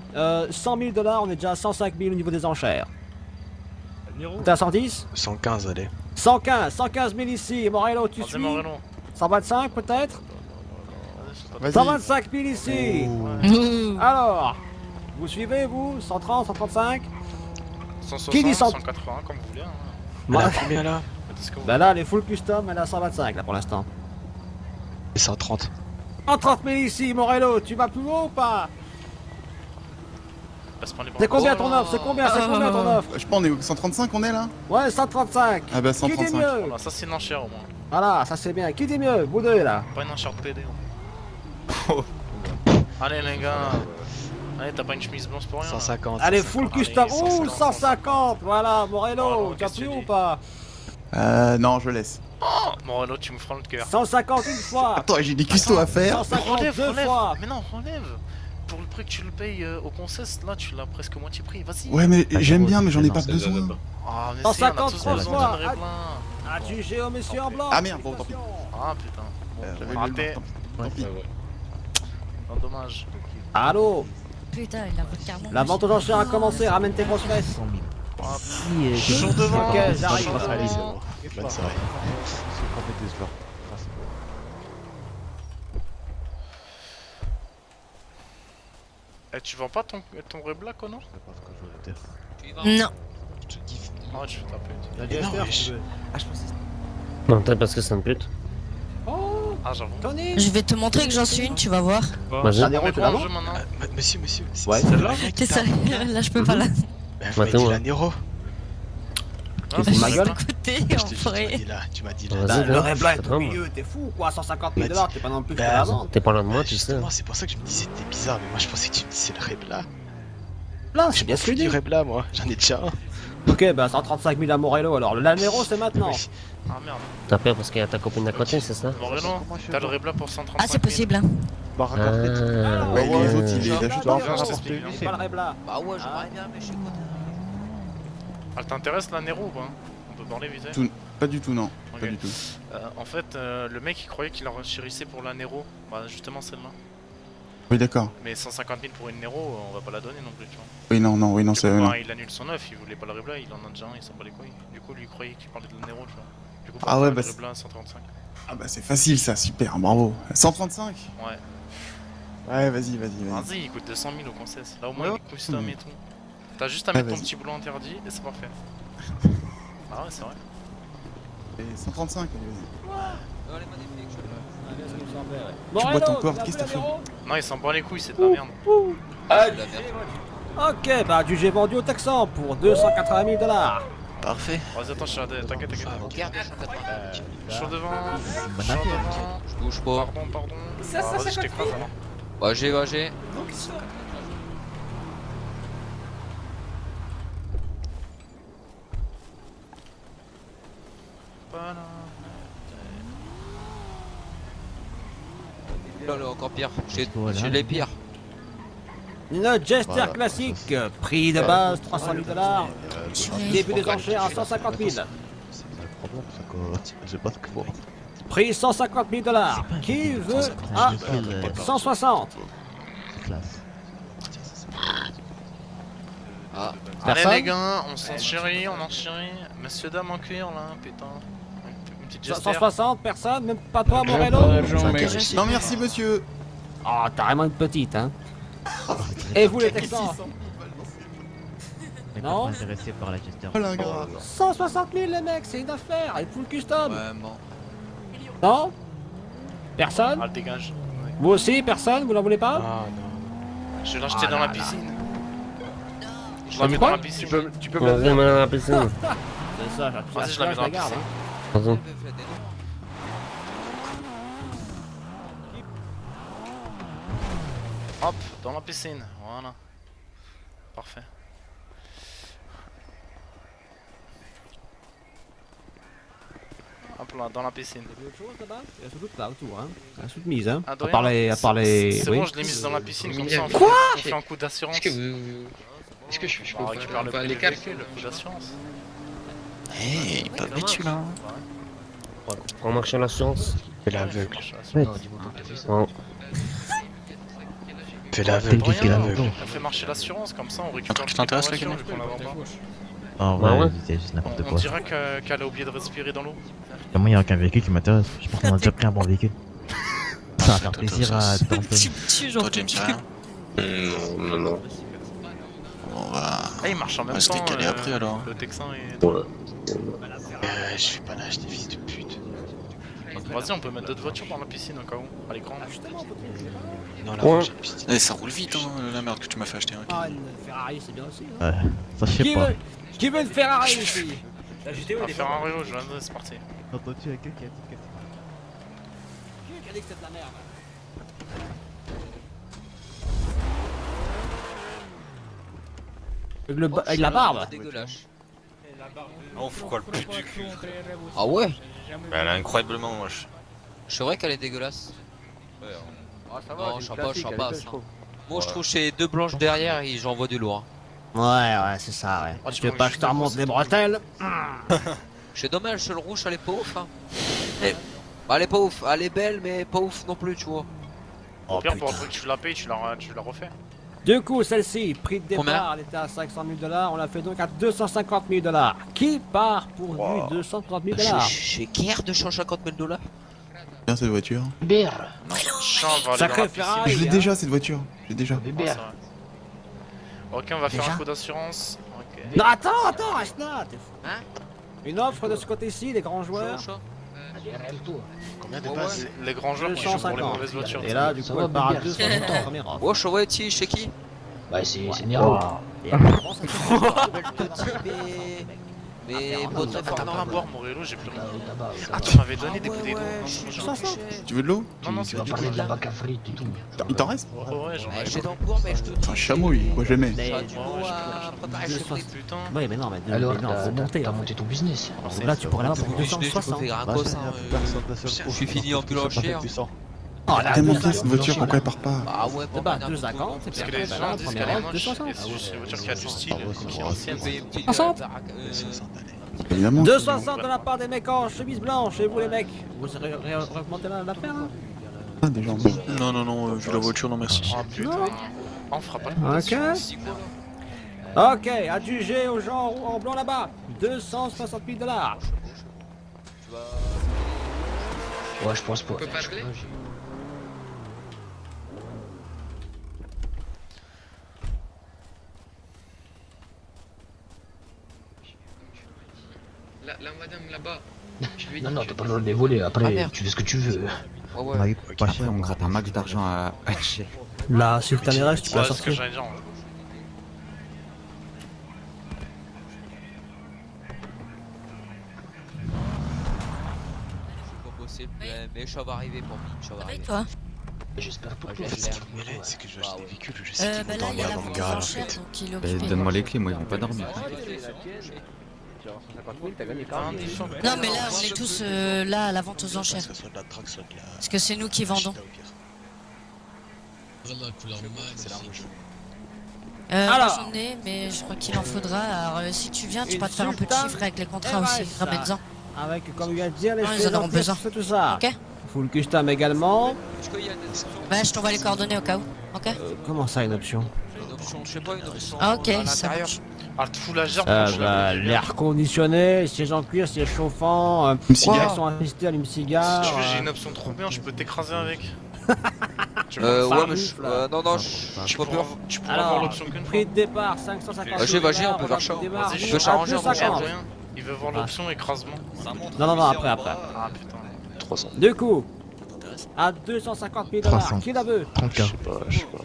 100 000 $, on est déjà à 105 000 au niveau des enchères. T'es à 110? 115, allez. 115 000 ici, Morello, tu Vas-y, suis? Morello. 125 peut-être? Vas-y. 125 000 ici. Alors, vous suivez vous? 130, 135? 160, Qui dit 100? 180, comme vous voulez. Hein. Moi, Combien là? Faites ce que vous bah là, les full custom, elle est à 125 là pour l'instant. 130. 130 000 ici, Morello, tu vas plus haut ou pas? passe pas les bras. C'est combien ton offre? C'est combien ton offre? Je sais pas, on est au 135 on est là? Ouais, 135. Ah bah Qui 135. dit mieux? Voilà, ça c'est une enchère au moins. Voilà, ça c'est bien. Qui dit mieux? Vous deux là. Pas une enchère de PD. Allez les gars. Allez, t'as pas une chemise blanche pour rien. 150. Allez, full custom. Ouh, 150. 150. Voilà, Morello. Oh, Tu as qu'est-ce que plus tu ou dis? pas? Non, je laisse. Oh, Morello, tu me feras le cœur. 150 une fois. Attends, j'ai des custos à faire. 150 deux relève. fois. Mais non, relève. Pour le prix que tu le payes au concess, là tu l'as presque moitié prix. Vas-y. Ouais, mais j'aime bien, mais j'en ai pas besoin. Ah, mais si, on a 150 tous fois. besoin d'un vrai Adjugé au monsieur en blanc. Ah merde, bon, tant pis. Ah putain. J'avais Bon, raté. Tant pis. Non, dommage. Allô? Putain, il a carrément. La vente aux enchères a commencé. Ramène tes grosses fesses. Toujours devant. Ok, j'arrive. Allez, c'est bon. Bonne soirée. Eh, tu vends pas ton vrai black, non? Non. Ah, je vais taper. La DSR, si tu veux. Ah, je pensais. Non, peut-être parce que c'est une pute. Oh, Ah, j'avoue. Tony. Je vais te montrer que j'en suis une, tu vas voir. Vas-y. T'as des rôles, tu l'as, non? jeu maintenant. Monsieur, Ouais, c'est celle-là. T'es sérieux? Là, je peux pas là. Vous m'avez dit la Nero. Ah, C'est ma gueule. Écoutez, Tu en m'as vrai. dit là, tu m'as dit là. Vas-y, Bah, le va. rêve là est au Attends, milieu, t'es fou quoi, 150 000 $, t'es pas non plus que la vente. T'es pas loin de moi, tu sais. Justement, c'est pour ça que je me disais c'était bizarre, mais moi je pensais que tu me disais le Rebla. Là, Je c'est bien m'en ce fous que du je dis. Rebla, moi, j'en ai déjà un. Ok, bah 135 000 à Morello alors. Le Lanero, c'est maintenant. Oui. Ah merde. T'as peur parce qu'il y a ta copine à côté, c'est ça? Morello, t'as le Rebla pour 135 000. Ah, c'est possible. Hein. Ah, Ouais, les autres, il est là juste Viens, devant. je t'explique. C'est pas le rêve là. Bah ouais, j'aimerais bien, mais je sais pas. Ah, t'intéresse la Nero ou pas? On peut parler vite fait. Tout- Pas du tout, non. Ok. Pas du tout. En fait, le mec il croyait qu'il enchérissait pour la Nero. Bah, justement celle-là. Oui, d'accord. Mais 150 000 pour une Nero, on va pas la donner non plus, tu vois. Oui, non, c'est. Bah, Non. il annule son œuf, il voulait pas le Rebla, il en a déjà un, il s'en bat les couilles. Du coup, lui il croyait qu'il parlait de la Nero, tu vois. Du coup, Ah ouais, le bah, Rebla à 135. Ah bah c'est facile ça, super, bravo. 135? Ouais. Ouais, vas-y. Vas-y, il coûte 200 000 au concess. Là au moins Ouais. il est custom et tout. T'as juste à Ouais, mettre ton vas-y. petit boulot interdit et c'est parfait. Ah ouais, c'est vrai. Et 135, allez, vas-y. Allez, magnifique, je Tu bois ton corps, qu'est-ce que t'as fait? Non, il s'en bat les couilles, c'est de la merde. Ah, de la merde. Ok, bah du j'ai vendu au Texan pour 280 000 $. Parfait. Vas-y, attends, je suis à t'inquiète. Regarde, 280. Je suis devant. Je suis devant. Je bouge pas. Pardon. Ah, vas-y, je t'écrase alors. Vas-y. Voilà. Là, encore pire. J'ai les pires. Une Jester classique, prix de base 300 000 $. Début des enchères à 150 000. J'ai pas de quoi. Prix 150 000 $. Qui veut à 160? C'est classe. Ah, Allez Personne les gars, on s'enchérit, on enchérit. Monsieur dame en cuir là, putain. Une petite Jester. 160, personne, même pas toi Morello? Non, merci monsieur. Ah, t'as vraiment une petite, hein. Et vous les Texans? Non. Intéressé par la Jester. Oh l'ingrat. 160 000 les mecs, c'est une affaire, il faut le custom. ouais, bon. Non? Personne? Ah, le dégage. Ouais. Vous aussi, personne? Vous n'en voulez pas? Ah non. Je vais l'acheter dans la piscine. Je la mets quoi dans la piscine. Tu peux Vas-y, me mets dans la piscine. C'est ça, Vas-y, je la mets dans la garde. piscine. Vas-y. Hop, dans la piscine, voilà. Parfait. Hop là, dans la piscine. Il y a autre chose là-bas? Il y a surtout là autour, hein. Il y a toute mise, hein. Ah, de À rien. part les... C'est oui. bon, je l'ai mise dans la piscine, comme ça on fait un coup d'assurance. Est-ce que je peux On récupère le prix les du cartes véhicule, le coup d'assurance. Hey, pas vite celui-là. On marche sur l'assurance. Fais l'aveugle. Non. Fais l'aveugle, T'es fais l'aveugle. On fait marcher l'assurance, comme ça on récupère truc le qui t'intéresse, prix de la là, voiture, vu qu'on la vend pas. En Bah vrai, ouais. c'est juste n'importe On quoi. dirait qu'elle a oublié de respirer dans l'eau. Comment il n'y a aucun véhicule qui m'intéresse? Je pense qu'on a déjà pris un bon véhicule. Ça va faire plaisir à Anthony. Toi, James, rien. Non. On va. Ah, il marche en même On va se temps. décaler après alors. Le Texan et. Ouais. Je suis pas là, je des fils de pute. Vas-y, on peut mettre d'autres voitures dans la piscine au cas où, à l'écran. Non, là, j'ai une piscine. Eh, ça roule vite, hein, la merde que tu m'as fait acheter. Hein. Ah, une Ferrari, c'est bien aussi. Ouais, ça je sais pas. Qui veut une Ferrari ici? On va faire un Rio, je viens de c'est parti. T'entends-tu avec quelqu'un qui a dit Qui a dit que c'était de la merde? Avec la barbe. Dégueulasse. On fout quoi le plus du cul? Ah ouais? Bah, elle est incroyablement moche. C'est vrai qu'elle est dégueulasse. Ouais, Ah, ça Non, je sais pas, je sais elle est pas. belle, Ça. je trouve. Moi je trouve que c'est deux blanches derrière et j'en vois du lourd. Ouais, c'est ça, ouais. Ah, Tu veux pas que je te remonte les bretelles? C'est dommage, le rouge elle est pas ouf hein. Elle est pas ouf, elle est belle mais pas ouf non plus tu vois. Au pire, pour un truc que tu la payes, tu la refais. Du coup, celle-ci, prix de Combien? départ, elle était à 500 000 $, on l'a fait donc à 250 000 $. Qui part pour du 230 000 $? J'ai guère 250 000 $. Bien cette voiture. Sacré Ferrari. Je l'ai déjà cette voiture. Je l'ai déjà. Ok, on va faire Déjà un coup d'assurance. Ok. Non, attends, reste là, t'es fou. Hein? Une offre de ce côté-ci, les grands joueurs. Combien de base? Les grands joueurs qui jouent pour les 250. mauvaises voitures. Et là, du coup, elle part à 250 en première offre. Oh, Chouetti, chez qui? Bah, c'est Nero. Et elle commence à Mais votre Attends, à boire, Morello, j'ai plus rien. Ah, tu Tu m'avais donné des bouteilles d'eau. Tu veux de l'eau? Non, c'est vas parler de la bac à frites et tout. Il t'en reste? Ouais, j'en ai. J'ai dans le cours mais je te dis. Un chameau, moi jamais. Ça a du goût à préparer chez frites. Putain. Oui, mais non, mais Alors, faut monter. t'as monté ton business. Donc là, tu pourrais l'avoir pour Je peux 260. faire un cos je suis fini en boulangerie. Oh là, Tellement bien cette voiture, pourquoi elle part pas? Ah ouais, de base, 250, c'est Parce que bien. les gens disent qu'elle est moche. 260. Et c'est juste une voiture qui a du style, qui est ancienne. 60. Évidemment. 260 de la part des mecs en chemise blanche. Et vous, les mecs, vous augmentez l'affaire là? Ah, déjà. Non, vu la voiture, non merci. Ah putain. On fera pas le Ok. Ok, adjugé aux gens en blanc là-bas. 260 000 $. Ouais, je pense pas. La madame là-bas. Non, t'as pas le droit de les voler. Après, merde. tu fais ce que tu veux. Ouais, ouais. Pas cher, on gratte un max d'argent à acheter. Là, si t'en es tu peux la Ouais, c'est ce que sortir. j'allais dire. Pas possible, mais ça va arriver pour moi. Ça va Et arriver. toi? J'espère pour toi. En fait, ce qui me mêlait, c'est que je vais acheter des véhicules, je sais qu'ils Bah vont là, il y a dormir la dans le vente aux garage en enchères, fait. donc il est Bah, occupé. donne-moi les clés, moi ils vont pas dormir. Non, mais là, on est tous là à la vente aux enchères. Que ce soit de la traque, soit de la... Parce que c'est nous qui vendons. C'est la rouge. Alors. J'en ai, mais je crois qu'il en faudra. Alors, si tu viens, tu pourras te faire un peu de Sultan chiffre avec les contrats aussi. RS. Ramène-en. Avec, comme il vient de dire, les Ah, ils en auront besoin. tout ça. Ok. Full custom également. Bah, je t'envoie les coordonnées au cas où. Ok. Comment ça, une option? Une option, je sais pas, une option. Ah, ok, à ça l'intérieur. marche. Ah, tout la gerbe. L'air conditionné, siège en cuir, siège chauffant, direction assistée, allume-cigare. Si tu veux, j'ai une option trop bien, je peux t'écraser avec. Tu veux Ouais, faire mais un non, non, Tu je peux peur. pourras avoir Alors, l'option qu'une fois. prix de départ 550 Vas-y, on peut faire ça. Vas-y, Je peux s'arranger en change prochain. rien. Il veut voir l'option écrasement. Non, après. Ah putain. 300. Du coup, à 250 000 $, 300. qui la veut? 30K. Je sais pas.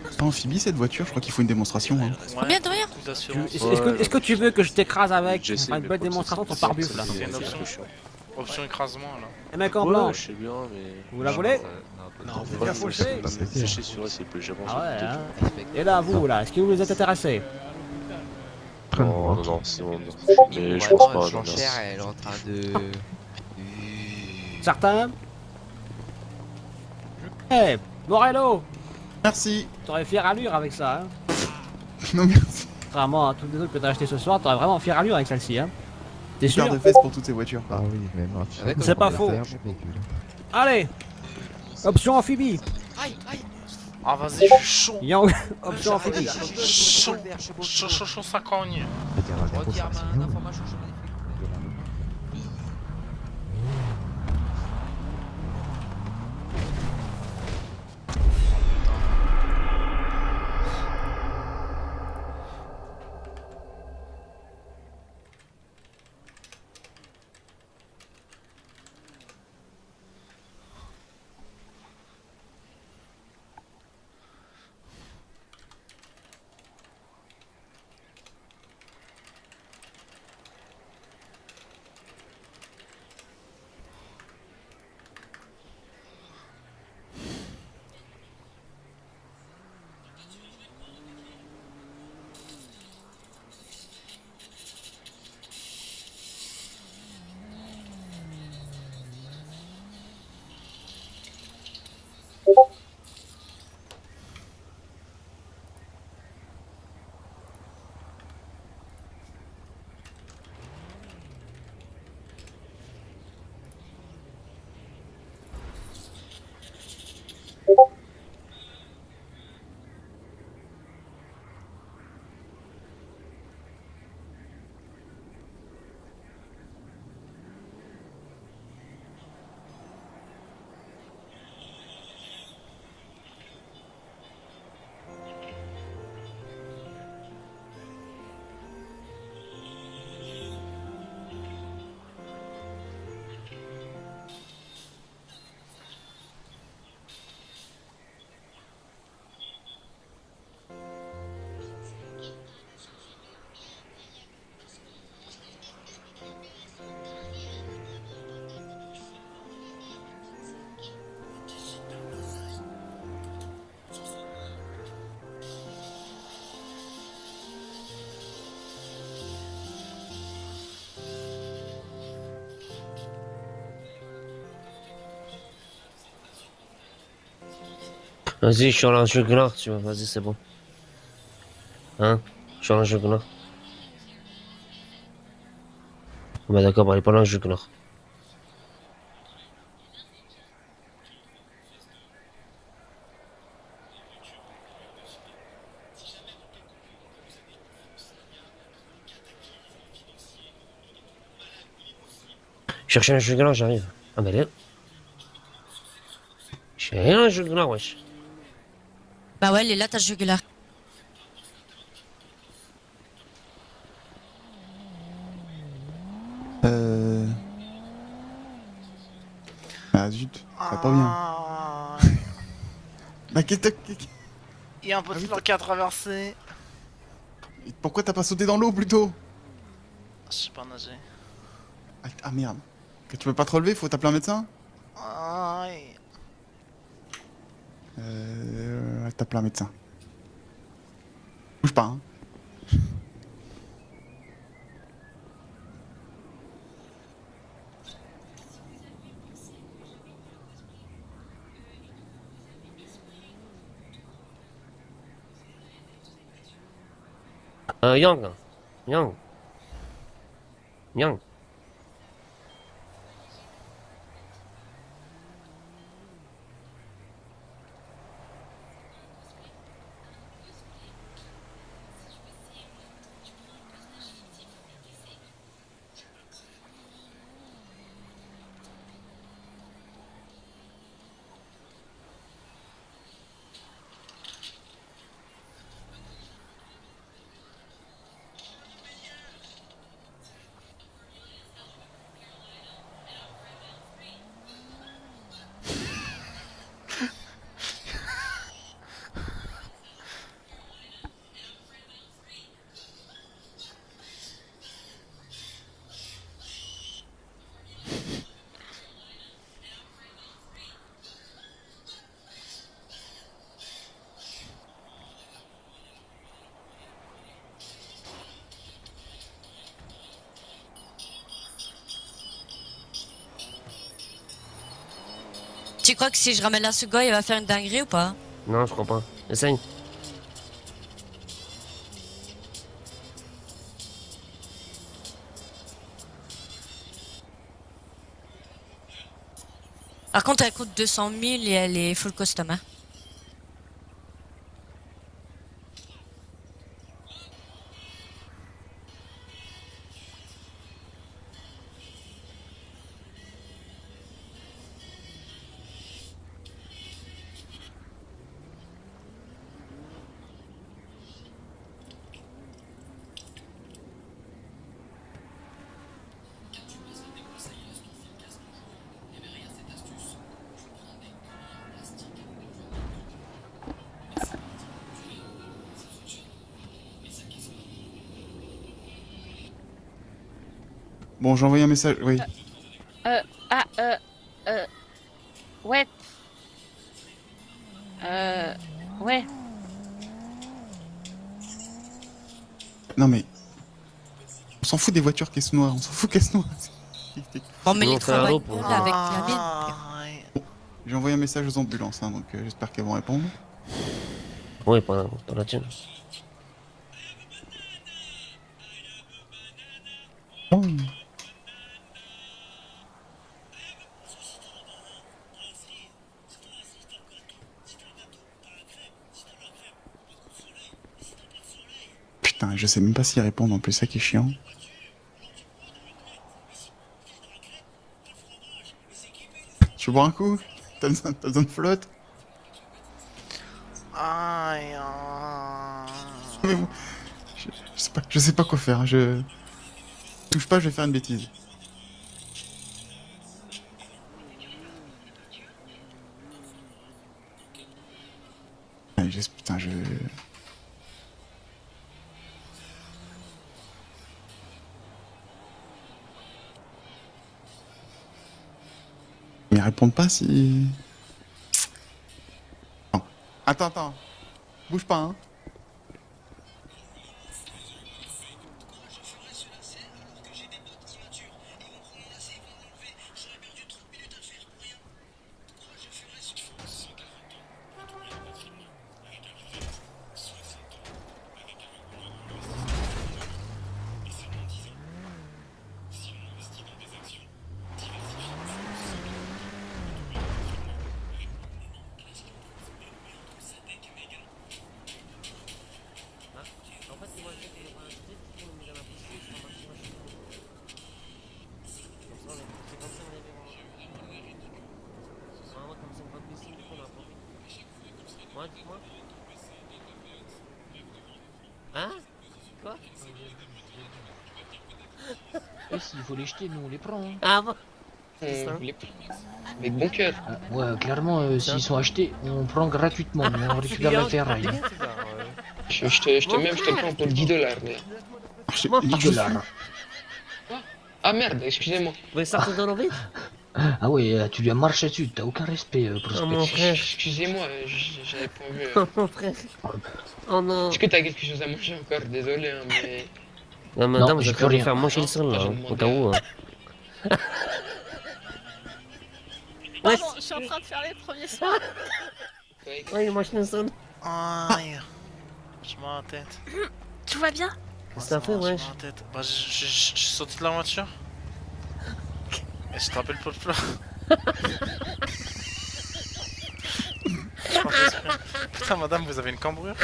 C'est pas amphibie cette voiture, je crois qu'il faut une démonstration. Hein. Combien de rien? Coup d'assurance. Est-ce que tu veux que je t'écrase avec? J'essaie, Enfin, une mais belle faut que démonstration de ton ça- pare-buff là. C'est une c'est option. un peu chiant. Option écrasement là. Les mecs en blanc, Je sais bien, mais... vous la voulez? Non, Bien voilà, fauché. sécher sur elle, c'est plus j'avance. Ah ouais, hein. Et là, vous là, est-ce que vous êtes intéressés? Non, c'est bon. Mais je pense pas, non, L'enchère, merci. elle est en train de... Certains? Eh, Morello, Merci. t'aurais fière allure avec ça, hein. Non, merci. Contrairement à toutes les autres que t'as acheté ce soir, t'aurais vraiment fière allure avec celle-ci, hein. T'es sûr? Paire de fesses pour toutes ces voitures. Ah oui, mais moi, Avec C'est pas faux. Allez, option amphibie. Ah vas-y, je suis chaud. Yang, option amphibie. Chaud. Chaud, ça cogne. Regarde ma information sur les Vas-y, je suis en jugular, tu vois, vas-y, c'est bon. Hein? Je suis en jugular. Bah d'accord, bah, il est pas là, le jugular. Chercher un jugular, j'arrive. Ah, mais elle est... J'ai rien un jugular, wesh. Bah ouais, elle est là, ta jugulaire. Ah zut, ça va pas bien. Bah qu'est-ce que... Il y a un petit planqué à traverser. Pourquoi t'as pas sauté dans l'eau plutôt? Je sais pas nager. Ah merde. Que tu peux pas te relever, faut t'appeler un médecin? Aïe. T'appeler un médecin. Bouge pas, hein. Yang. Yang. Yang. Tu crois que si je ramène la Sugoi, elle va faire une dinguerie ou pas? Non, je crois pas. Essaye. Par contre, elle coûte 200 000 et elle est full custom. Hein. Bon, j'ai envoyé un message, oui. Ouais. Ouais. Non mais... On s'en fout des voitures caisse noire, on s'en fout caisse noire. Bon, mais les trois l'eau bagnoles avec la mine. J'ai envoyé un message aux ambulances, hein, donc j'espère qu'elles vont répondre. Oui, pas dans la tienne. Oh. Putain, je sais même pas s'ils répondent en plus, ça qui est chiant. Tu veux boire un coup? T'as besoin de flotte? Aïe. Mais bon, je sais pas quoi faire, je... Touche pas, je vais faire une bêtise. Allez, putain, je... Mais ils répondent pas si... Non. Attends. Bouge pas, hein. Hein? Quoi? Et s'il faut les jeter, nous on les prend. Hein. Ah bon? On les prend. Avec bon cœur. Ouais, clairement, s'ils sont achetés, on prend gratuitement, mais on récupère la ferraille. Je te prends pour 10 $. Mais... 10 $. Ah merde, excusez-moi. Vous voulez sortir dans l'eau vite? Ah ouais, tu lui as marché dessus, t'as aucun respect pour ce mon frère. Excusez-moi, j'avais pas vu. Oh mon frère. Oh non. Est-ce que t'as quelque chose à manger encore? Désolé, hein, mais... Non, madame, non, je vais vous faire manger le sol, là, au cas où. Pardon, je suis en train de faire les premiers soins. Ouais, il mange le sol. Aïe. Je m'en la tête. Tu vois bien? Qu'est-ce que t'as fait, wesh? Bah, je suis sorti de la voiture. Et je te rappelle pas le plat. Putain, madame, vous avez une cambrure?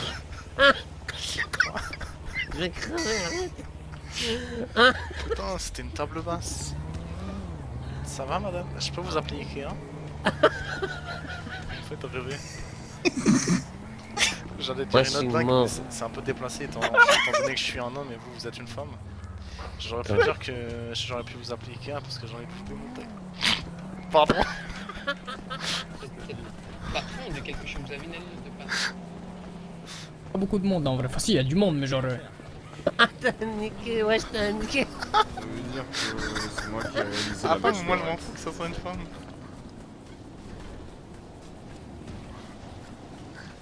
Je vais crever, arrête. Putain, c'était une table basse. Ça va, madame? Je peux vous appeler Ikea? Vous faites rêver. J'allais dire une autre blague, mais c'est un peu déplacé étant donné que je suis un homme et vous êtes une femme. J'aurais pu dire que j'aurais pu vous appeler Ikea parce que j'en ai plus démonté. Pardon. Parfois, on dit quelque chose à Vinel de pas. Pas beaucoup de monde en vrai. Enfin, si, il y a du monde, mais genre. Ah, t'as niqué, wesh, t'as niqué. Ça veut dire que c'est moi qui ai réalisé la Moi, baisse. moi je m'en fous que ça soit une femme.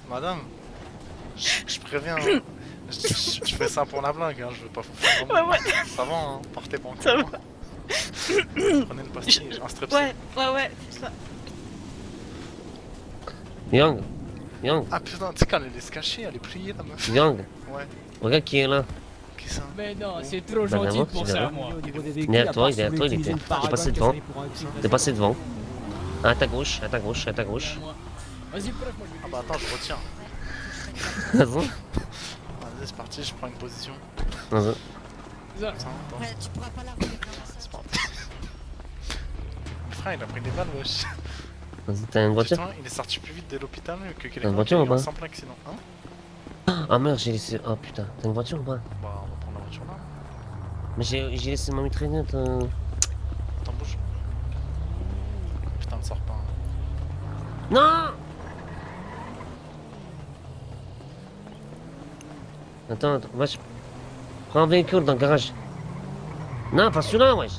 Madame, je préviens, je fais ça pour la blague, hein, je veux pas vous faire vraiment. Ouais. Ça va, hein, partez pas encore. Ça va. Prenez une pastille, un strepsil. Ouais, c'est ça. Yang. Ah putain, tu sais qu'elle allait se cacher, elle est pliée la meuf. Yang. Ouais. Regarde qui est là. Qui ça? Mais non, c'est trop Bah, gentil d'abord, pour c'est ça, d'abord. moi. Derrière toi, il était. T'es passé devant. T'es passé devant. À ta gauche. Vas-y, bref, moi Ah bah attends, je retiens. Vas-y. Vas-y, c'est parti, je prends une position. Vas-y. Attends. Ouais, tu pourras pas la regarder. C'est parti. Le frère, il a pris des balles, wesh. Vas-y, t'as une voiture? Putain, il est sorti plus vite de l'hôpital que T'as quelqu'un une qui voiture a ou eu pas? un simple accident. Hein? Ah merde, j'ai laissé. Oh putain, t'as une voiture ou pas? Bah, on va prendre la voiture là. Mais j'ai laissé ma mitraillette. Attends, bouge. Putain, ne sors pas. Non! Attends, wesh. Prends un véhicule dans le garage. Non, pas celui-là, wesh.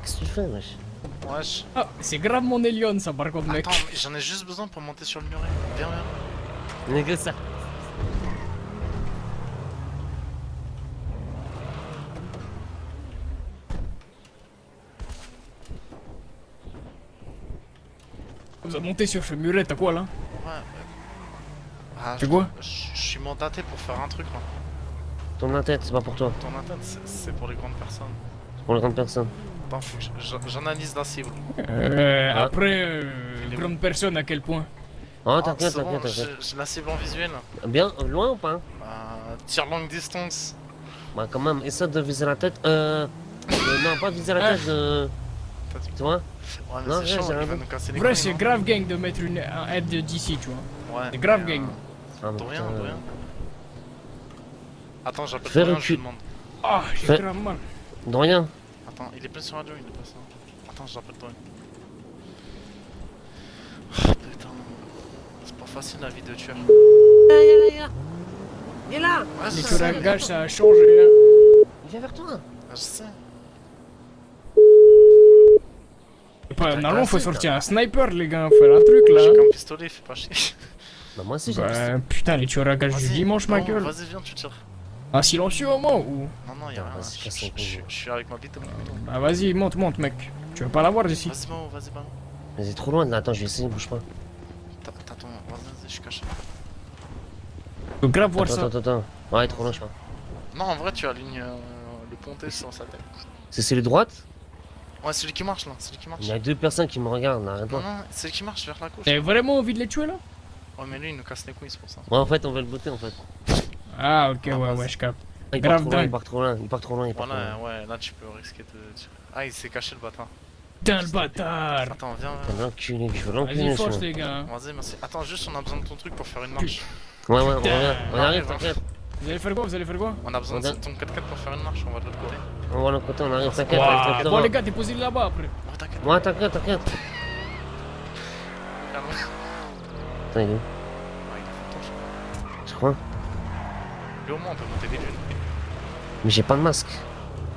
Qu'est-ce que tu fais, wesh? Wesh. Ah, c'est grave mon Elion, ça, par contre, mec. Attends, j'en ai juste besoin pour monter sur le muret. Viens. Mais que ça. Vous avez monté sur ce muret, t'as quoi là? Ouais. Ah, C'est quoi? Je suis mandaté pour faire un truc là. Tourne la tête, c'est pas pour toi. Tourne la tête, c'est pour les grandes personnes. C'est pour les grandes personnes. Attends, faut que j'analyse la cible. Après, grande personne à quel point? Oh, Ah, t'inquiète. c'est bon, j'ai la cible en visuel. Bien, loin ou pas? Tir longue distance. Bah, quand même, essaie de viser la tête. Non, pas de viser la tête, Tu vois? Ouais, mais Non, c'est chaud, j'ai il va rien. nous casser les Vrai, couilles, c'est non? grave gang de mettre un aide d'ici, tu vois. Ouais. C'est grave gang. Ah, De rien. Attends, j'appelle Fais Dorian, je recul. lui demande. Ah, j'ai Fais- grave mal. De rien. Attends, il est plus sur radio, il est pas ça. Attends, j'appelle Dorian. Oh, putain. C'est pas facile la vie de tueur. Il est là. Ouais, Les je sais. tueurs ça a changé, hein. Il vient vers toi. Ah, je sais. Normalement, faut sortir un sniper, les gars, faire un truc là. J'ai qu'un pistolet, fais pas chier. Bah, moi aussi, j'ai Bah, putain, les tueurs à gages du dimanche, ma Non, gueule. Vas-y, viens, tu tires. Un silencieux au moins ou? Non, y'a rien. Je suis avec ma bite au milieu. Bah, vas-y, monte, mec. Tu vas pas l'avoir d'ici. Vas-y, Mao, vas-y, Mao. Mais c'est trop loin de là. Attends, je vais essayer, bouge pas. T'attends, vas-y, je suis caché. Faut grave voir ça. Attends. Ouais, trop loin, je crois. Non, en vrai, tu alignes le pontet sur sa tête. C'est celui de droite? Ouais, celui qui marche là, celui qui marche. Il y a deux personnes qui me regardent là, arrête Non, pas. non, celui qui marche vers la gauche. T'avais vraiment envie de les tuer là? Ouais, mais lui il nous casse les couilles, c'est pour ça. Ouais, en fait, on va le botter en fait. Ah, ok, ouais, je capte. Il part trop loin, il part trop loin. Voilà, ouais, là tu peux risquer de tirer. Ah, il s'est caché le bâtard. Putain le bâtard. Attends, viens. T'es l'enculé, je veux l'enculer. Vas-y, force les gars. Vas-y, merci. Attends, juste, on a besoin de ton truc pour faire une marche. Ouais, on arrive, t'inquiète. Vous allez faire quoi? Vous allez faire quoi? On a besoin de ton 4x4 pour faire une marche, on va de l'autre côté. On va de l'autre côté, on arrive, t'inquiète. Bon les gars, déposez là-bas après. Ouais, t'inquiète. Calme. Attends, il est où? Je crois. Lui au moins, on peut monter vite. Mais j'ai pas de masque.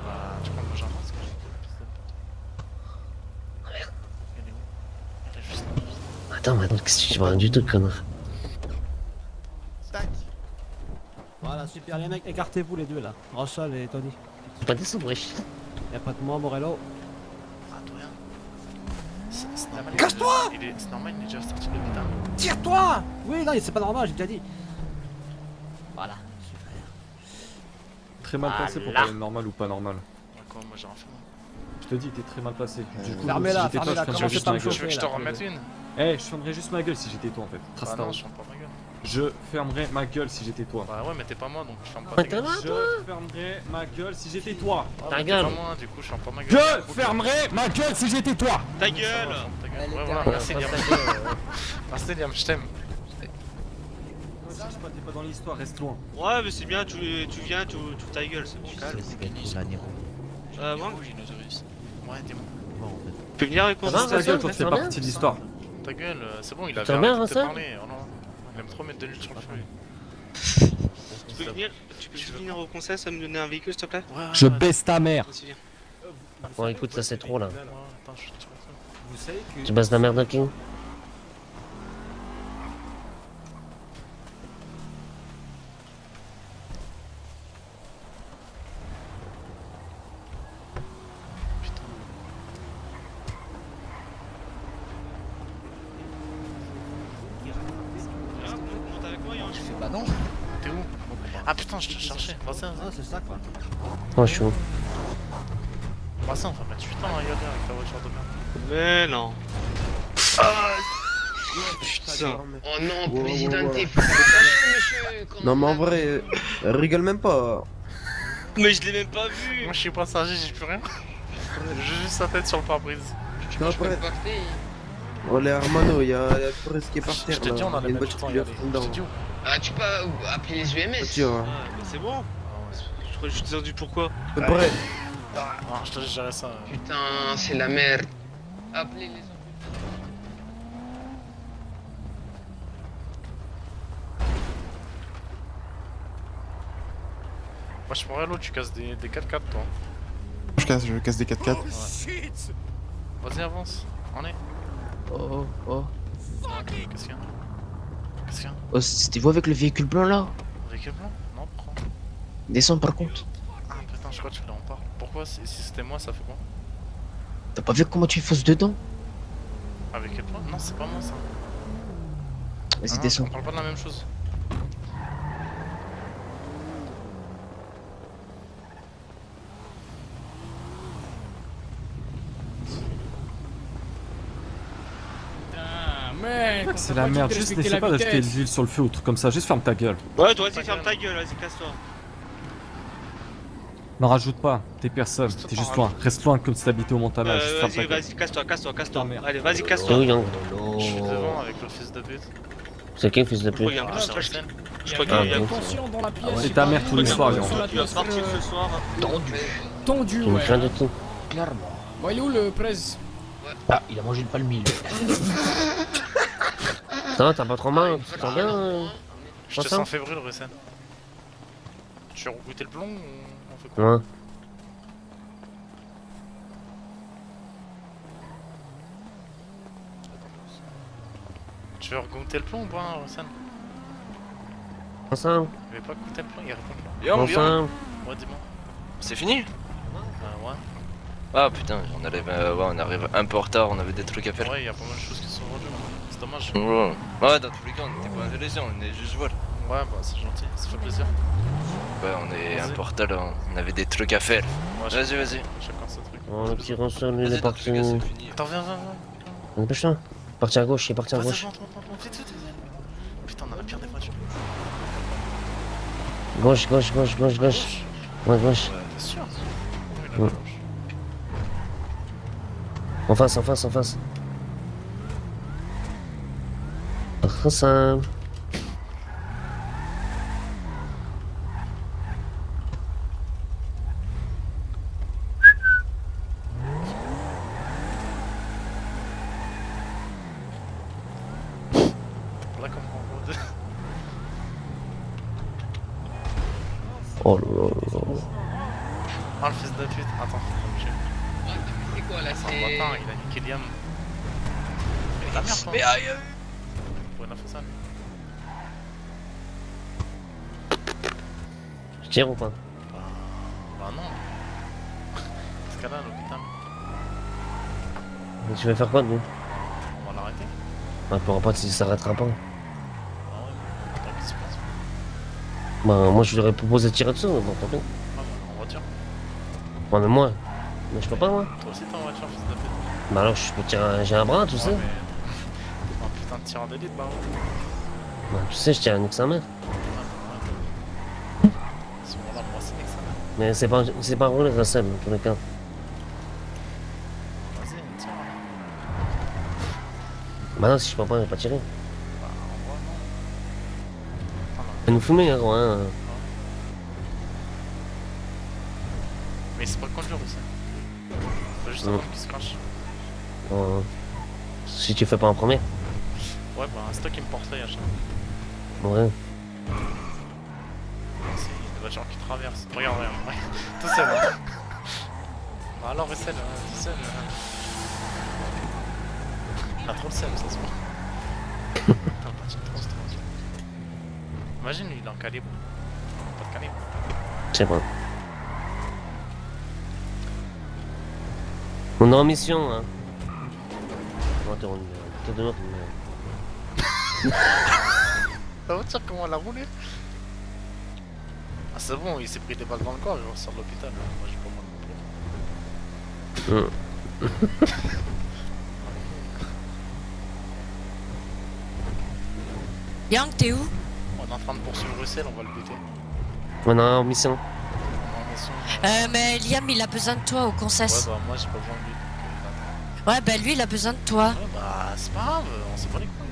Bah, tu prends déjà un masque. Attends, mais qu'est-ce que tu vois rien du tout, connard. Voilà, super les mecs, écartez-vous les deux là. Russell et Tony. Faut pas descendre, wesh. Y'a pas de moi, Morello. Attends, rien. C'est normal. Casse-toi! C'est normal, il est déjà sorti de l'hôpital. Tire-toi! Oui, non, c'est pas normal, j'ai déjà dit. Voilà, super. Très mal placé pour parler de normal ou pas normal. Quoi, moi j'ai rien fait. Je te dis, t'es très mal placé. Du coup, fermez-la, si j'étais toi, je fermerais juste ma gueule. Tu veux que je te remette une? Eh, je fermerais juste ma gueule si j'étais toi en fait. Ah non, je ferme pas ma gueule. Je fermerais ma gueule si j'étais toi. Bah ouais, mais t'es pas moi donc je ferme pas Ouais, ta gueule. Je fermerais ma gueule si j'étais toi. Ta gueule. T'es pas moi, du coup je ferme pas ma gueule. Je fermerais ma gueule si j'étais toi. Ta gueule. Ouais, voilà, merci Liam. Merci Liam, je t'aime. T'es pas dans l'histoire, reste loin. Ouais, mais c'est bien, tu viens, tu ouvres ta gueule, c'est bon, calme. Moi Ouais, dis-moi. Tu peux venir avec moi? Ta gueule, toi tu fais partie de l'histoire. Ta gueule, c'est bon, il a Ça va bien, arrêté de te ça parler. Oh non, il aime trop mettre de l'huile sur le feu. Tu peux venir au conseil, ça me donner un véhicule s'il te plaît? Je baisse ta mère. Vas-y, viens. Bon, écoute, ça c'est trop là. Attends, je te Vous savez que... Tu baisses la merde, King? Bah non. T'es où? Ah putain, je te cherchais. Vas-y, Ah, c'est ça quoi. Oh, je suis où? Vas-y, on va mettre 8 ans à y aller avec la voiture de merde. Mais non. Putain. Oh non, président, t'es fou, monsieur. Non mais en vrai, rigole même pas. Mais je l'ai même pas vu. Moi je suis passager, j'ai plus rien. J'ai juste sa tête sur le pare-brise. Non après, oh les Hermano, y'a tout reste qui est par terre. Je te dis, on a les mêmes temps à y aller. Je te dis où? Ah, tu peux appeler les UMS. Voiture. Mais c'est bon. Je crois que je t'ai dit pourquoi. Après. Ah, je te gérer ça. Putain, c'est la merde. Appelez les Moi je pourrais l'autre, tu casses des 4x4 toi. Je casse des 4x4. Vas-y, avance. On est. Oh. Qu'est-ce qu'il y a? Qu'est-ce qu'il y a? Oh, c'était vous avec le véhicule blanc là? Véhicule blanc? Non, prends. Descends par contre. Ah putain, je crois que tu l'as en part. Pourquoi? Si c'était moi, ça fait quoi? T'as pas vu comment tu fausses dedans? Avec quel point? Non, c'est pas moi ça. Vas-y, descends. On parle pas de la même chose. Mec, C'est la merde, juste n'essaie pas d'acheter de l'huile sur le feu ou truc comme ça, juste ferme ta gueule. Ouais, toi aussi ferme ta gueule, vas-y, casse-toi. N'en rajoute pas, t'es personne, t'es juste loin. Reste loin comme si t'habitais au Montana, juste ferme ta gueule. Vas-y, casse-toi. Allez, vas-y, C'est où, casse-toi. Yang? Je suis devant avec l'autre fils de pute. C'est qui, fils de pute? Regarde, je crois Il qu'il y a tension dans la pièce. C'est ta mère tous les soirs, Yang. Tu vas partir ce soir. Tendu, Tu me ouais. crains de tout. Clairement. Bon, il est où le prez? Ah, il a mangé le palmille. Ça va, t'as pas trop mal? Tu te sens bien? Je te ça sens fébrile, Russen. Tu veux goûter le plomb ou on fait quoi? Ouais. Tu veux goûter le plomb ou pas, Russen? Ensemble. Il veut pas goûter le plomb, il répond pas. Ensemble. Ouais, dis-moi. C'est fini? Ouais. Ah putain, on arrive un peu en retard, on avait des trucs à faire. Ouais, il y a pas mal de choses qui sont vendues. C'est dommage. Ouais, dans tous les cas, on était pas intéressés, on est juste vol. Ouais, bah c'est gentil, ça fait plaisir. Ouais, on est un portal, on avait des trucs à faire. Ouais, Vas-y. Chacun ses trucs. Oh, le petit Ronson, lui, il est parti. Attends, viens. Dépêche-toi. Parti à gauche, il est parti à Vas-y, gauche. vite. Putain, on a la pire des voitures. Gauche. Ouais, gauche. T'es sûr? Ouais. En face, en face, en face. Très simple. Là comme en road. Oh là là. Ah le fils de pute, attends, faut me tuer. C'est quoi là? C'est un bâtard, il a niqué Liam. Mais ta mère, toi. Mais aïe! Pour une info ça. Je tire ou pas? Bah non. Ce cas-là, l'hôpital. Mais tu vas faire quoi de lui? On va l'arrêter. On pourra pas s'il s'arrêtera pas. Ah ouais, mais attends, qu'est-ce qui se passe? Bah moi je lui aurais proposé de tirer dessus, mais bon tant pis. Ah bah en voiture. Ouais mais moi. Mais je peux pas moi. Toi aussi t'es en voiture, fils de pute. Bah alors je peux tirer, j'ai un bras tu sais. Ouais, mais... un putain de tireur d'élite, bah ouais. Bah tu sais je tire avec sa mère. Si on là, moi c'est avec sa mère. Mais c'est pas roulé Russell dans tous les cas. Vas-y, tire. Bah non si je peux pas, je vais pas tirer. Bah en vrai non. Elle nous fumer gros hein. Mais c'est pas conduire aussi. Faut juste savoir qui se crache. Si tu fais pas en premier. Ouais bah c'est toi qui me porte là à chaque Ouais. C'est une voiture qui traverse. Regarde, regarde. Tout seul. Hein. Bah alors Russell, tout seul. Il a trop le seum, ça se voit. Putain, pas de trop. Imagine lui, il est en calibre. Pas de calibre. Je sais pas. On est en mission hein. On va te rendre peut-être de l'autre mais... La voiture comment elle a roulé? Ah c'est bon, il s'est pris des balles dans le corps, il ressort de l'hôpital. Moi j'ai pas mal non plus. Yang, t'es où? On est en train de poursuivre Russell, on va le buter. On est en mission. On est en mission. Mais Liam, il a besoin de toi au concess. Ouais bah moi j'ai pas besoin de lui. Ouais, bah lui, il a besoin de toi. Ouais bah c'est pas grave, on s'est pas les couilles.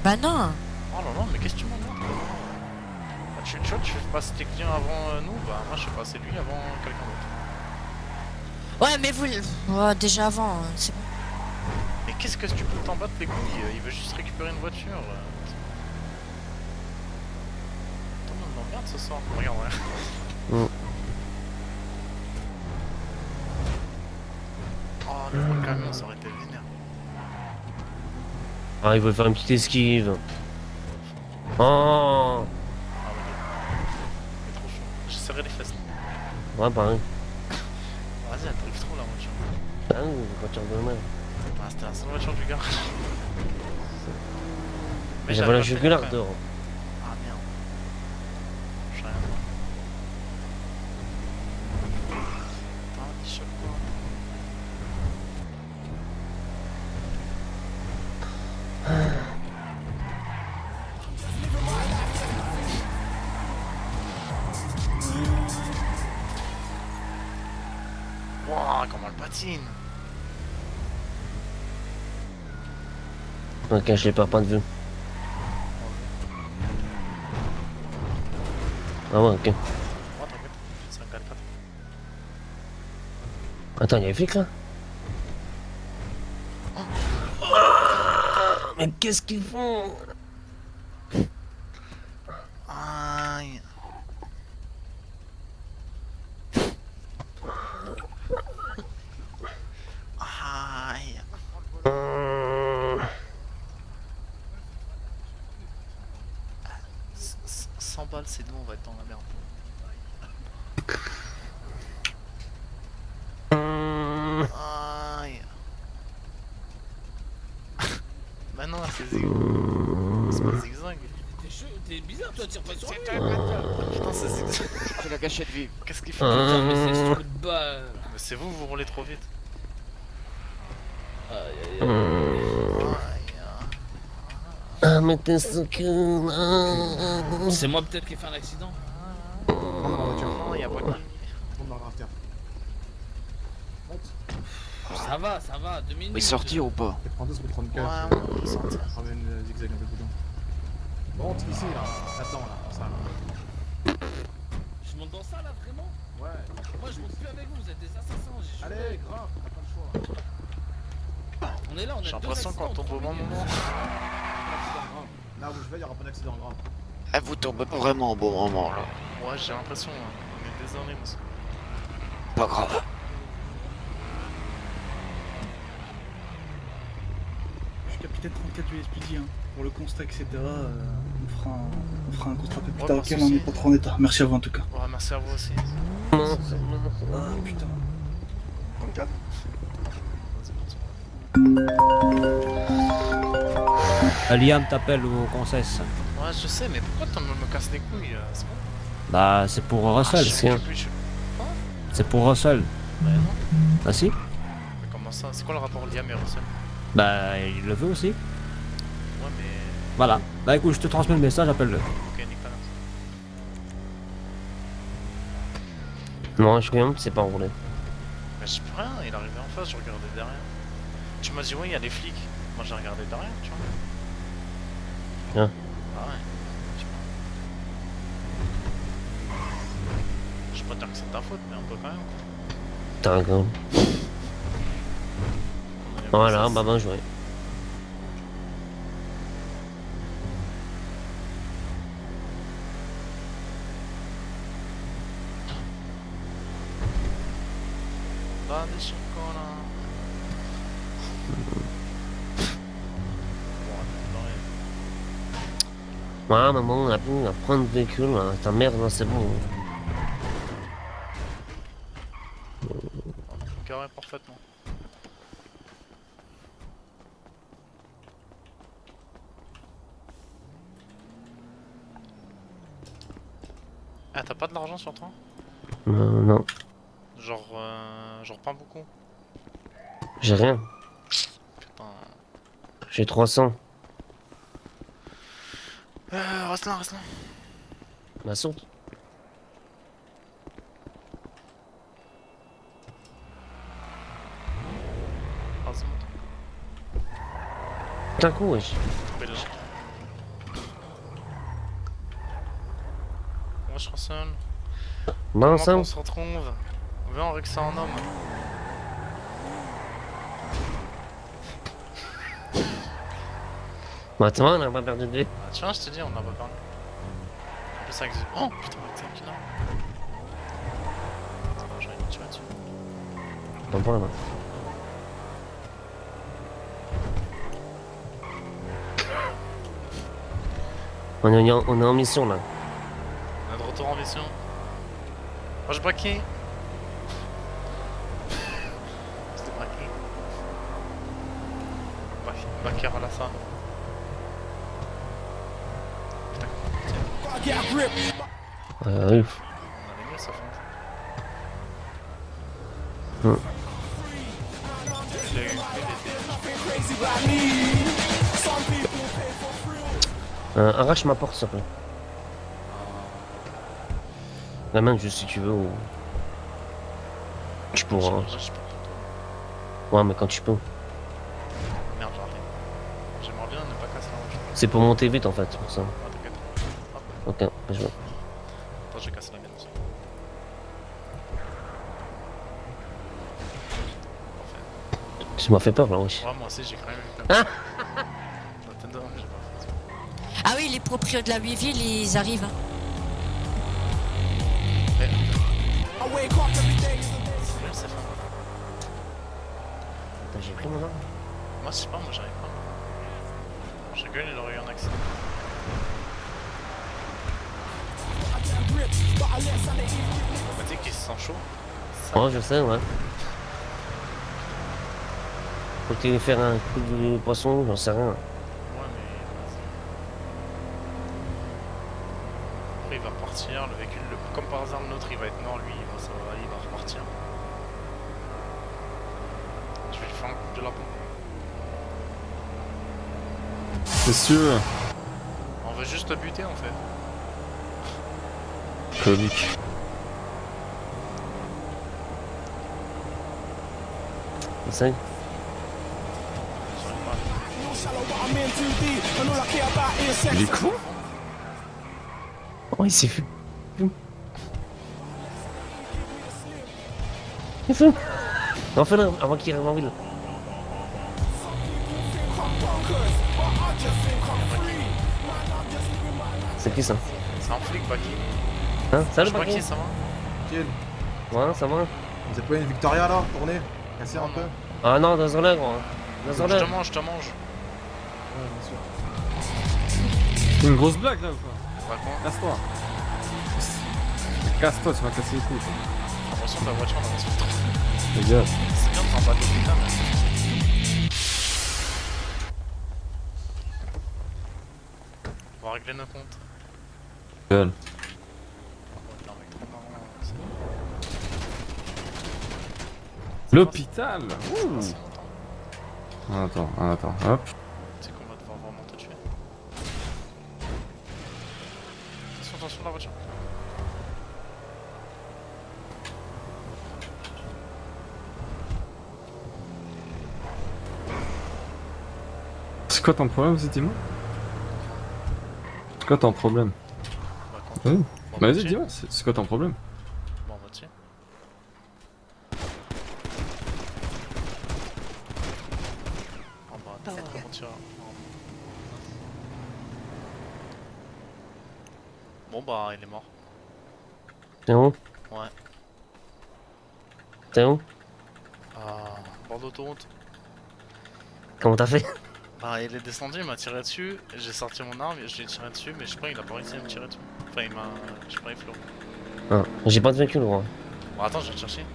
Bah non. Oh là là, mais qu'est-ce que tu m'en demandes? Bah, tu fais passer tes clients avant nous, bah moi je fais passer lui avant quelqu'un d'autre. Ouais, mais vous... Ouais, déjà avant, c'est bon. Mais qu'est-ce que tu peux t'en battre les couilles? Il veut juste récupérer une voiture. Tout le monde m'emmerde ce soir. Regarde, ouais. Oh, le camion, ça aurait été vénère. Ah il veut faire une petite esquive. Oh. Ah ouais, il est trop chaud. J'ai serré les fesses. Ouais pareil. Vas-y, elle drift trop la voiture. Ah oui, voiture de merde. Ah, c'était la seule voiture du gars. Mais j'avais la jugulaire dehors. Ah merde. Je sais rien. Putain, il choque quoi. Wouah, comment elle patine. Ok, je l'ai pas de vue. Ah ouais, ok. Ouais, t'inquiète, c'est un 4x4. Attends, il y a des flics là? Mais qu'est-ce qu'ils font? Aïe. Aïe. 100 balles, c'est nous, on va être dans la merde. Aïe. Bah non, c'est zigzag. C'est pas zigzag. T'es bizarre, toi, tire pas sur lui. Putain, c'est zigzag. C'est la gâchette vive. Qu'est-ce qu'il fait? Putain, mais c'est ce truc de balle. Mais c'est vous roulez trop vite. Aïe, aïe, aïe. Ah mais t'es ce que... C'est moi peut-être qui ai fait un accident. Non, y'a pas qui. On va rafter. Ça va, 2 minutes. Mais sortir ou pas? Prends 2 sur 34. Ouais, on va sortir. Ramène le zigzag un peu plus loin. Monte ici là, attends là, dans ça là. Je monte dans ça là, vraiment? Ouais. Moi je monte plus avec vous, vous êtes des assassins. Allez, grave, t'as pas le choix. On est là, on a J'ai l'impression qu'on tombe au bon moment. Là où je vais, il y aura pas d'accident grave. Ah, vous tombez pas vraiment au bon moment là. Ouais, j'ai l'impression, hein. On est désolé, monsieur. Pas grave. Je suis capitaine 34 du SPJ, hein. Pour le constat, etc. On fera un constat un peu plus tard auquel on n'est pas trop en état. Merci à vous en tout cas. Ouais, merci à vous aussi. Ah putain. 34. Liam t'appelle au concesse. Ouais, je sais, mais pourquoi tu me casses les couilles? C'est bon. Bah, c'est pour Russell. C'est pour Russell. Bah non. Ah si? Mais comment ça? C'est quoi le rapport Liam et Russell? Bah, il le veut aussi. Ouais, mais. Voilà. Bah écoute, je te transmets le message, appelle-le. Ok, nique ta mère. Non, je regarde, c'est pas enroulé. Mais je peux rien, il est arrivé en face, je regardais derrière. Tu m'as dit, oui, il y a des flics. Moi j'ai regardé derrière, tu vois. Hein? Ah ouais. Tu vois. Je peux pas dire que c'est ta faute, mais un peu quand même. T'as un gars. Voilà, bah bien joué. Bah des chocolats. Ouais, maman, on a pu prendre le véhicule, là. Ta merde, là, c'est bon. Carré parfaitement. Ah, t'as pas de l'argent sur toi? Non. Genre pas beaucoup. J'ai rien. Putain. J'ai 300. Reste là. Bah saute. T'as un coup, wesh. Belle. Wesh, Russell. Bah, ça. On se retrouve. Viens, on règle ça en homme. Bah, tu vois, on a pas perdu de vie. Ah, tu vois, je te dis, on n'a pas parlé. En plus, avec. Oh putain, avec ça qui là. J'aurais dû tuer dessus. T'en prends là. On est en mission là. On est de retour en mission. Moi je braquais. C'était braqué. Backer à la fin. Putain. Ouf. On allait mieux ça fait. Arrache ma porte, s'il te plaît. La main, juste si tu veux, ou... Tu pourras. Ouais, mais quand tu peux. Merde, j'ai raté. J'aimerais bien ne pas casser la voiture. C'est pour monter vite en fait, c'est pour ça. Ah, t'inquiète. Ok, je vois. Attends, j'ai cassé la mienne aussi. Tu m'as fait peur là, wesh. Ouais, moi aussi j'ai quand même eu peur. Ah oui, les proprios de la Huiville, ils arrivent. J'ai pris mon arme. Moi, je sais pas, moi j'arrive pas. Je rigole, il aurait eu un accident. Bah, tu sais qu'il se sent chaud. Ouais, je sais, ouais. Faut que tu lui faire un coup de poisson, j'en sais rien. Ouais, mais. Après, il va repartir. Le véhicule, comme par hasard, le nôtre il va être mort. Lui, il va repartir. Je vais lui faire un coup de la pompe. Messieurs. On veut juste te buter en fait. Comique. Essaye. Il est con. Oh, il s'est fait. Il est fou. Non, fais-le avant qu'il arrive en ville. C'est qui ça? C'est un flic, Baki. Hein? Salut, Je sais pas Baki. qui, ça va? Ouais, ça va. Vous êtes pas une Victoria là? Tournez. Cassez un peu. Ah non, désolé, gros. Désolé. Je te mange, je te mange. Ouais, bien sûr. C'est une grosse blague là ou quoi? Ouais, quoi? Casse-toi. Casse-toi, tu vas casser les couilles. J'ai l'impression que ta voiture, on a respecté. Les gars. C'est bien de t'en battre l'hôpital, mais. On va régler nos comptes. Gueule. L'hôpital. Attends, hop. Tu sais qu'on va devoir vraiment te tuer. Attention la voiture. C'est quoi ton problème, dis-moi? C'est quoi ton problème? Bon, Vas-y, dis-moi, c'est quoi ton problème? Bon, on va tirer. Oh bah, très bon tireur. Bon bah, il est mort. T'es où? Ouais. T'es où? Bord d'autoroute. Comment t'as fait? Bah, il est descendu, il m'a tiré dessus, j'ai sorti mon arme, je l'ai tiré dessus, mais je sais pas, il a pas réussi à me tirer dessus. Enfin, il m'a. Je sais pas, il flot. Ah, j'ai pas de véhicule, gros. Bon, attends, je vais te chercher.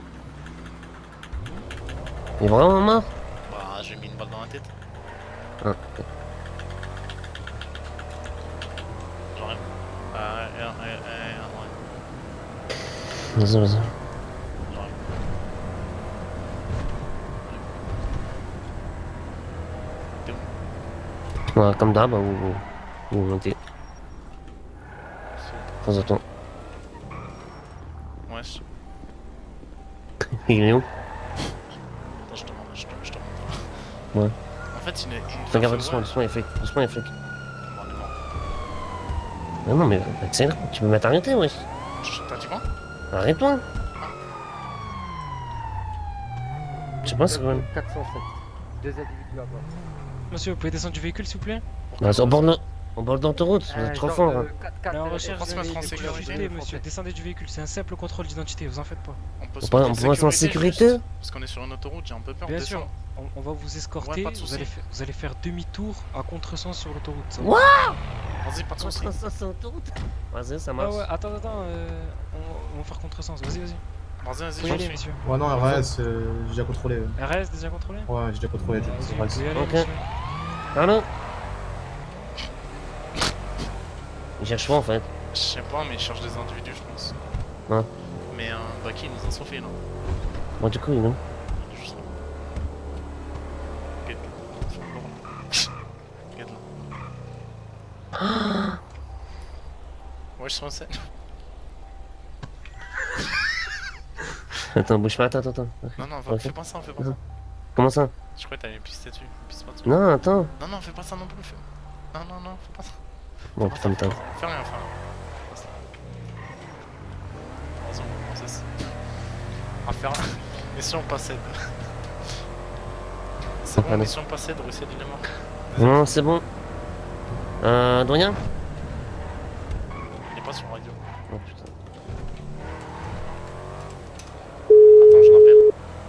Il est vraiment mort? Bah, j'ai mis une balle dans la tête. Ah, ok. J'arrive. Ouais. Vas-y, vas-y. Ouais, comme d'hab, ou ok. Temps en temps. Wesh. Il est où? Attends, je te montre. Ouais. En fait, il est. Regarde, doucement, les flics. Doucement, les flics. Non, mais accélère, tu peux mettre arrêter, wesh. T'as dit quoi? Arrête-toi. Je sais pas, c'est quand même. 407. Deux individus à bord. Monsieur, vous pouvez descendre du véhicule s'il vous plaît? Bah, c'est au bord de l'autoroute, vous êtes trop fort. Hein. On recherche on se met en sécurité, monsieur. Descendez du véhicule, c'est un simple contrôle d'identité, vous en faites pas. On peut On peut rester en sécurité? juste, parce qu'on est sur une autoroute, j'ai un peu peur. Bien sûr, on va vous escorter, ouais, vous allez faire demi-tour à contresens sur l'autoroute. Waouh! Vas-y, pas de soucis. Sur l'autoroute? Vas-y, ça marche. Ah ouais, attends, on va faire contresens, vas-y. Vas-y, oui, allez, monsieur. Ouais, non, RS, j'ai déjà contrôlé. RS, déjà contrôlé? Ouais, j'ai déjà contrôlé. Ok. Allô? Il cherche quoi en fait? Je sais pas, mais il cherche des individus, je pense. Ouais. Mais Baki nous a sauvé là. Bon, du coup, il est où? Juste là. Regarde là. Ouais, je suis en scène. Attends, bouge pas, attends. Non, Ok. fais pas ça, fais pas ça. Comment ça? Je crois que t'allais pister dessus. Pisse pas dessus. Non, attends. Non, fais pas ça non plus. Non, fais pas ça. Bon, putain de temps. Fais rien. Pas ça. Vas-y, on cesse. On va faire mission passée. C'est bon, mission passée de Russie de Léman. Non, c'est bon. Doyen? Il est pas sur radio. Oh putain.